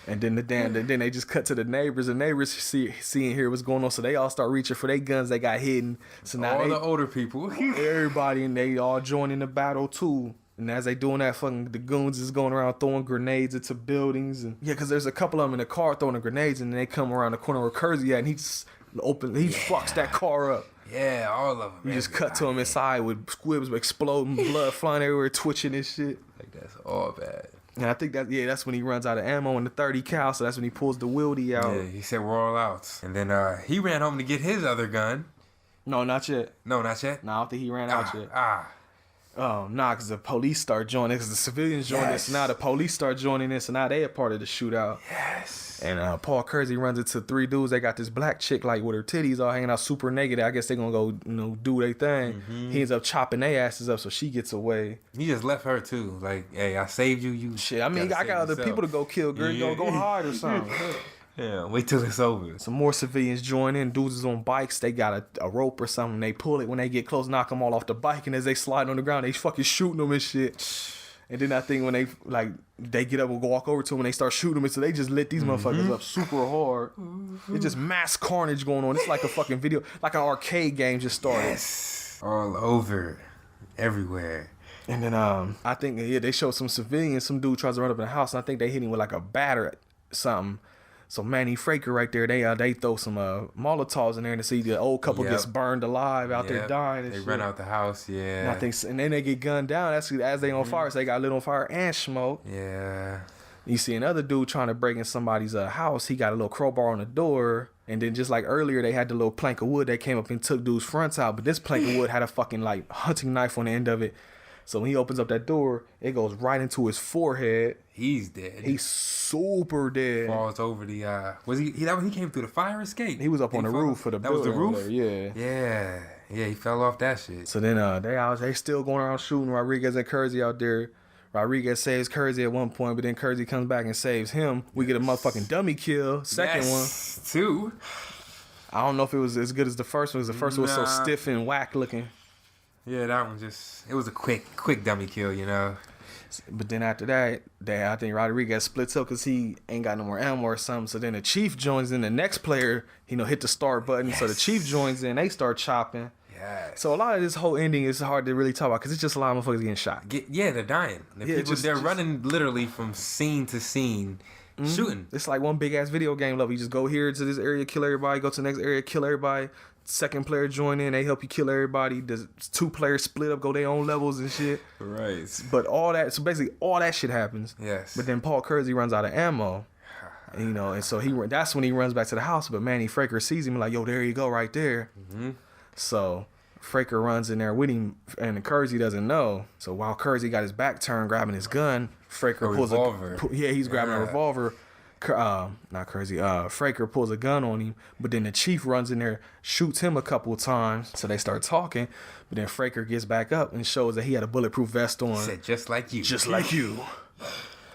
And then then they just cut to the neighbors. The neighbors seeing here what's going on, so they all start reaching for their guns they got hidden. So now all the older people, everybody, and they all join in the battle too. And as they doing that, fucking the goons is going around throwing grenades into buildings, and yeah, because there's a couple of them in the car throwing the grenades, and then they come around the corner where Kersey at, and he just fucks that car up. Yeah, all of them. You just cut to him inside with squibs exploding, blood flying everywhere, twitching and shit. Like that's all bad. And I think that's when he runs out of ammo in the 30 cal, so that's when he pulls the wildy out. Yeah, he said we're all out. And then he ran home to get his other gun. No, not yet. No, not yet? No, I don't think he ran out yet. Nah, because the police start joining, because the civilians join this. Now the police start joining this, and now they a part of the shootout. Yes. And Paul Kersey runs into 3 dudes. They got this black chick, like, with her titties all hanging out super naked. I guess they gonna go, do their thing. Mm-hmm. He ends up chopping their asses up, so she gets away. He just left her, too. Like, hey, I saved you. You shit, I mean, I got other people to go kill, girl. Yeah. Go hard or something. Yeah, wait till it's over. Some more civilians join in. Dudes is on bikes. They got a rope or something. They pull it. When they get close, knock them all off the bike. And as they slide on the ground, they fucking shooting them and shit. And then I think when they get up and walk over to them and they start shooting them, so they just lit these motherfuckers up super hard. It's just mass carnage going on. It's like a fucking video, like an arcade game just started. Yes. All over, everywhere. And then I think they show some civilians. Some dude tries to run up in the house, and I think they hit him with like a batter something. So Manny Fraker right there, they throw some Molotovs in there, and see the old couple gets burned alive out there dying. And they shit. Run out the house, yeah. And then they get gunned down. That's as they on fire, so they got lit on fire and smoke. Yeah. You see another dude trying to break in somebody's house. He got a little crowbar on the door, and then just like earlier, they had the little plank of wood. They came up and took dude's fronts out, but this plank of wood had a fucking like hunting knife on the end of it. So when he opens up that door, it goes right into his forehead. He's dead. He's super dead. Falls over the he came through the fire escape? He was up on the roof for the building. That was the roof? Yeah. Yeah, he fell off that shit. So then they still going around shooting Rodriguez and Kersey out there. Rodriguez saves Kersey at one point, but then Kersey comes back and saves him. We get a motherfucking dummy kill. Second one. 2. I don't know if it was as good as the first one, because the first one was so stiff and whack looking. Yeah, that one it was a quick dummy kill, But then after that, I think Rodriguez splits up because he ain't got no more ammo or something. So then the Chief joins in. The next player, hit the start button. Yes. So the Chief joins in. They start chopping. Yes. So a lot of this whole ending is hard to really talk about because it's just a lot of motherfuckers getting shot. They're dying. They're running literally from scene to scene. Shooting. It's like one big ass video game level. You just go here to this area, kill everybody. Go to the next area, kill everybody. Second player join in, they help you kill everybody. The 2 players split up, go their own levels and shit. Right. But so basically all that shit happens. Yes. But then Paul Kersey runs out of ammo. And so that's when he runs back to the house. But Manny Fraker sees him like, yo, there you go, right there. Mm-hmm. So Fraker runs in there with him, and Kersey doesn't know. So while Kersey got his back turned, grabbing his gun, Fraker pulls revolver. He's grabbing a revolver. Not Kersey. Fraker pulls a gun on him, but then the Chief runs in there, shoots him a couple of times. So they start talking, but then Fraker gets back up and shows that he had a bulletproof vest on. He said, just like you. Just like you.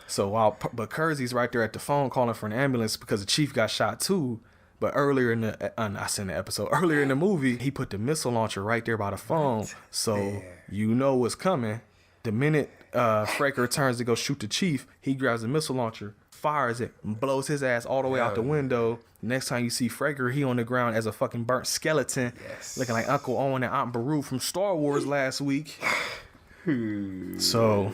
So but Kersey's right there at the phone calling for an ambulance because the Chief got shot too. But earlier in the movie, he put the missile launcher right there by the phone. So you know what's coming. The minute Fraker turns to go shoot the Chief, he grabs the missile launcher, fires it, and blows his ass all the way out the window. Next time you see Fraker, he on the ground as a fucking burnt skeleton, looking like Uncle Owen and Aunt Beru from Star Wars last week. So,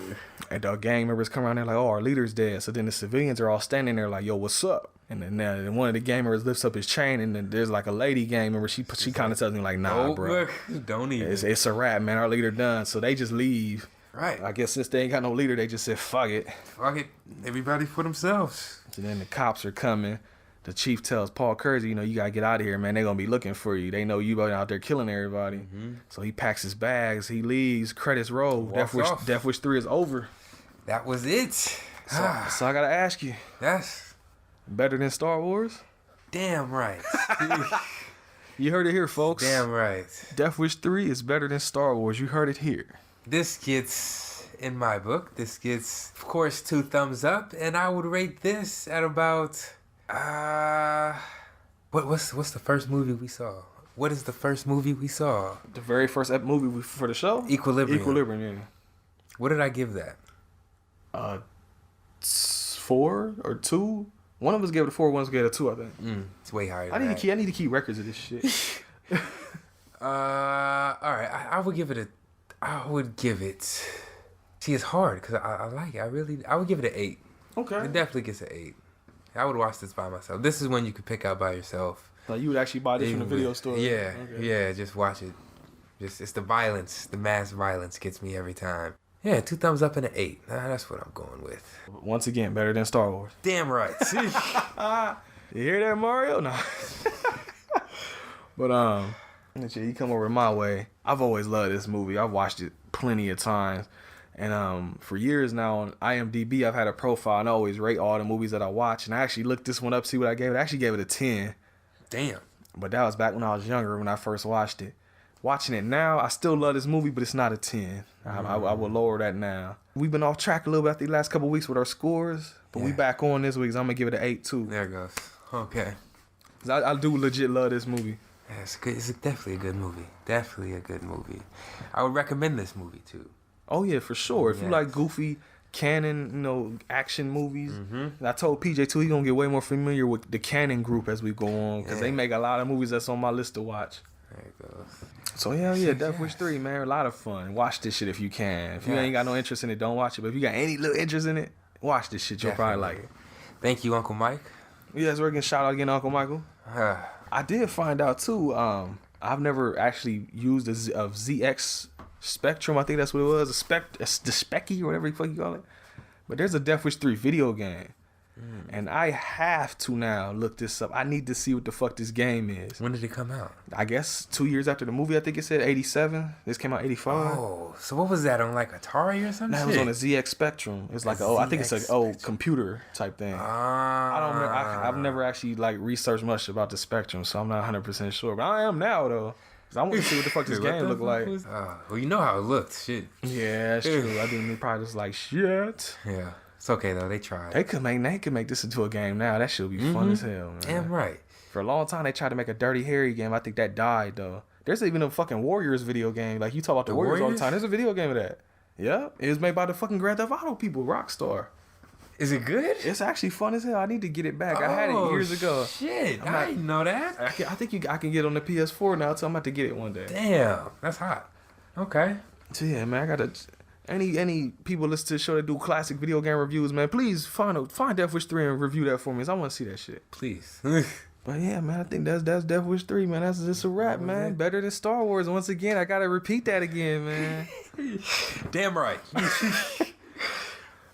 and the gang members come around there like, oh, our leader's dead. So then the civilians are all standing there like, yo, what's up? And then one of the gang members lifts up his chain, and then there's like a lady gang member. She kind of tells me like, nah, bro, don't even. It's a wrap, man. Our leader done. So they just leave. Right. I guess since they ain't got no leader, they just said, fuck it. Fuck it. Everybody for themselves. So then the cops are coming. The Chief tells Paul Kersey, you got to get out of here, man. They're going to be looking for you. They know you out there killing everybody. Mm-hmm. So he packs his bags. He leaves. Credits roll. Death Wish 3 is over. That was it. So I got to ask you. Yes. Better than Star Wars? Damn right. You heard it here, folks. Damn right. Death Wish 3 is better than Star Wars. You heard it here. This gets, in my book, of course, 2 thumbs up. And I would rate this at about What's the first movie we saw? What is the first movie we saw? The very first movie for the show? Equilibrium. Equilibrium, yeah. What did I give that? 4 or 2. One of us gave it a 4, one of us gave it a 2, I think. It's way higher. I need to keep records of this shit. All right. I would give it. See, it's hard because I like it. I would give it an 8. Okay. It definitely gets an 8. I would watch this by myself. This is one you could pick out by yourself. Like you would actually buy this from the video store. Yeah, okay. Yeah. Just watch it. It's the violence, the mass violence gets me every time. Yeah, 2 thumbs up and an 8. That's what I'm going with. Once again, better than Star Wars. Damn right. You hear that, Mario? No. But you come over my way. I've always loved this movie. I've watched it plenty of times. And for years now on IMDb, I've had a profile and I always rate all the movies that I watch. And I actually looked this one up, see what I gave it. I actually gave it a 10. Damn. But that was back when I was younger, when I first watched it. Watching it now, I still love this movie, but it's not a 10. I will lower that now. We've been off track a little bit after the last couple of weeks with our scores, but we back on this week, so I'm going to give it an 8 too. There it goes. Okay. 'Cause I do legit love this movie. Yeah, it's good. It's definitely a good movie. Definitely a good movie. I would recommend this movie too. Oh yeah, for sure. If you like goofy canon, action movies, and I told PJ too, he's gonna get way more familiar with the canon group as we go on, because they make a lot of movies that's on my list to watch. There it goes. So yeah, Death Wish 3, man, a lot of fun. Watch this shit if you can. If you ain't got no interest in it, don't watch it. But if you got any little interest in it, watch this shit. You'll probably like it. Thank you, Uncle Mike. Yes, we're getting shout out again, Uncle Michael. I did find out too. I've never actually used a ZX Spectrum. I think that's what it was. The Specky or whatever the fuck you call it. But there's a Death Wish 3 video game. And I have to now look this up. I need to see what the fuck this game is. When did it come out? I guess 2 years after the movie. I think it said 87. This came out 85. Oh, so what was that on, like Atari or something? That was on a ZX Spectrum. It's like I think it's an old computer type thing. I've never actually researched much about the Spectrum, so I'm not 100% sure. But I am now though. I want to see what the fuck this game look like. Well, you know how it looked. Shit. Yeah, that's true. I think they probably just like shit. Yeah. It's okay though. They tried. They could make this into a game now. That should be fun as hell, man. Damn right. For a long time, they tried to make a Dirty Harry game. I think that died though. There's even a fucking Warriors video game. Like you talk about the Warriors all the time. There's a video game of that. Yeah, it was made by the fucking Grand Theft Auto people, Rockstar. Is it good? It's actually fun as hell. I need to get it back. I had it years ago. Shit, I didn't know that. I think I can get it on the PS4 now, so I'm about to get it one day. Damn, that's hot. Okay. So yeah, man, I gotta. Any people listen to the show that do classic video game reviews, man, please find Death Wish 3 and review that for me, cause I want to see that shit. Please. But yeah, man, I think that's Death Wish 3, man. That's just a wrap, man. Better than Star Wars. Once again, I gotta repeat that again, man. Damn right.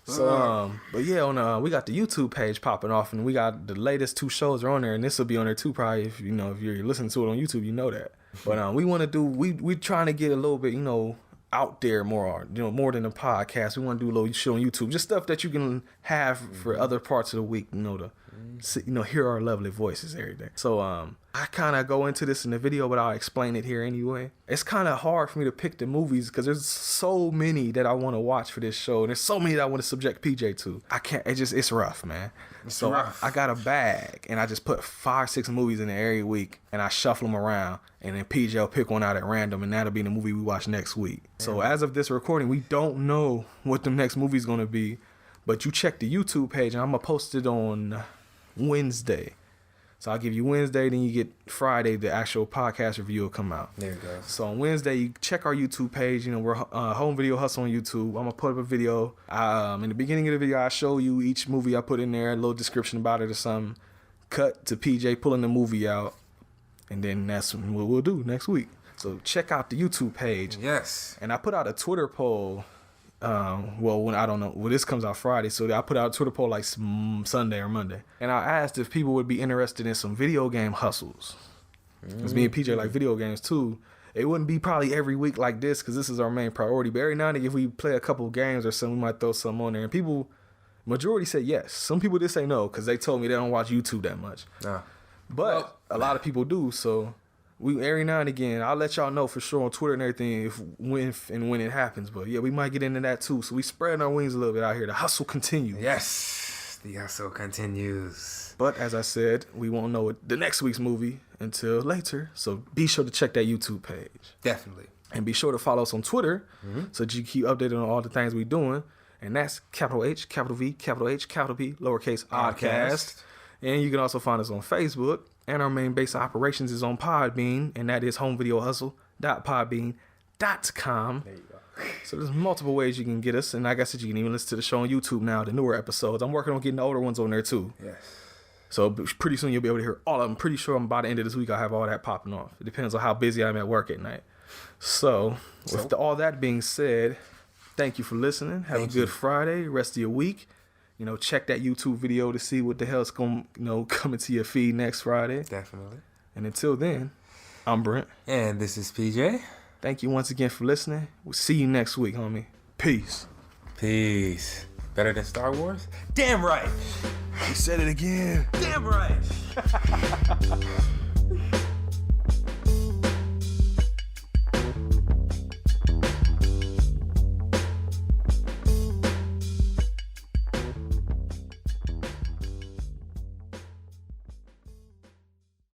So, but yeah, we got the YouTube page popping off, and we got the latest 2 shows are on there, and this will be on there too, probably. If you're listening to it on YouTube, you know that. But we want to do, we're trying to get a little bit, out there more than a podcast. We want to do a little shit on YouTube, just stuff that you can have for other parts of the week, to hear our lovely voices every day. So I kind of go into this in the video, but I'll explain it here anyway. It's kind of hard for me to pick the movies because there's so many that I want to watch for this show, and there's so many that I want to subject PJ to. I can't. It's rough, man. It's rough. I got a bag, and I just put 5, 6 movies in there every week, and I shuffle them around, and then PJ will pick one out at random, and that'll be the movie we watch next week. So as of this recording, we don't know what the next movie's gonna be, but you check the YouTube page, and I'm gonna post it on Wednesday. So I'll give you Wednesday, then you get Friday, the actual podcast review will come out. There it goes. So on Wednesday, you check our YouTube page. We're Home Video Hustle on YouTube. I'm going to put up a video. In the beginning of the video, I show you each movie I put in there, a little description about it or something. Cut to PJ pulling the movie out. And then that's what we'll do next week. So check out the YouTube page. Yes. And I put out a Twitter poll. This comes out Friday, so I put out a Twitter poll like Sunday or Monday, and I asked if people would be interested in some video game hustles. Because me and PJ like video games too. It wouldn't be probably every week like this because this is our main priority, but every now and then if we play a couple of games or something, we might throw something on there. And majority said yes. Some people did say no because they told me they don't watch YouTube that much. But a lot of people do, so we every now and again, I'll let y'all know for sure on Twitter and everything when it happens. But yeah, we might get into that too. So we spreading our wings a little bit out here. The hustle continues. Yes. The hustle continues. But as I said, we won't know the next week's movie until later. So be sure to check that YouTube page. Definitely. And be sure to follow us on Twitter so that you keep updated on all the things we're doing. And that's capital H, capital V, capital H, capital P, lowercase Oddcast. And you can also find us on Facebook. And our main base of operations is on Podbean, and that is homevideohustle.podbean.com. There you go. So there's multiple ways you can get us. And like I said, you can even listen to the show on YouTube now, the newer episodes. I'm working on getting the older ones on there too. Yes. So pretty soon you'll be able to hear all of them. I'm pretty sure by the end of this week I'll have all that popping off. It depends on how busy I'm at work at night. So with all that being said, thank you for listening. Have a good Friday, rest of your week. You know, check that YouTube video to see what the hell's going to come into your feed next Friday. Definitely. And until then, I'm Brent. And this is PJ. Thank you once again for listening. We'll see you next week, homie. Peace. Peace. Better than Star Wars? Damn right. You said it again. Damn right.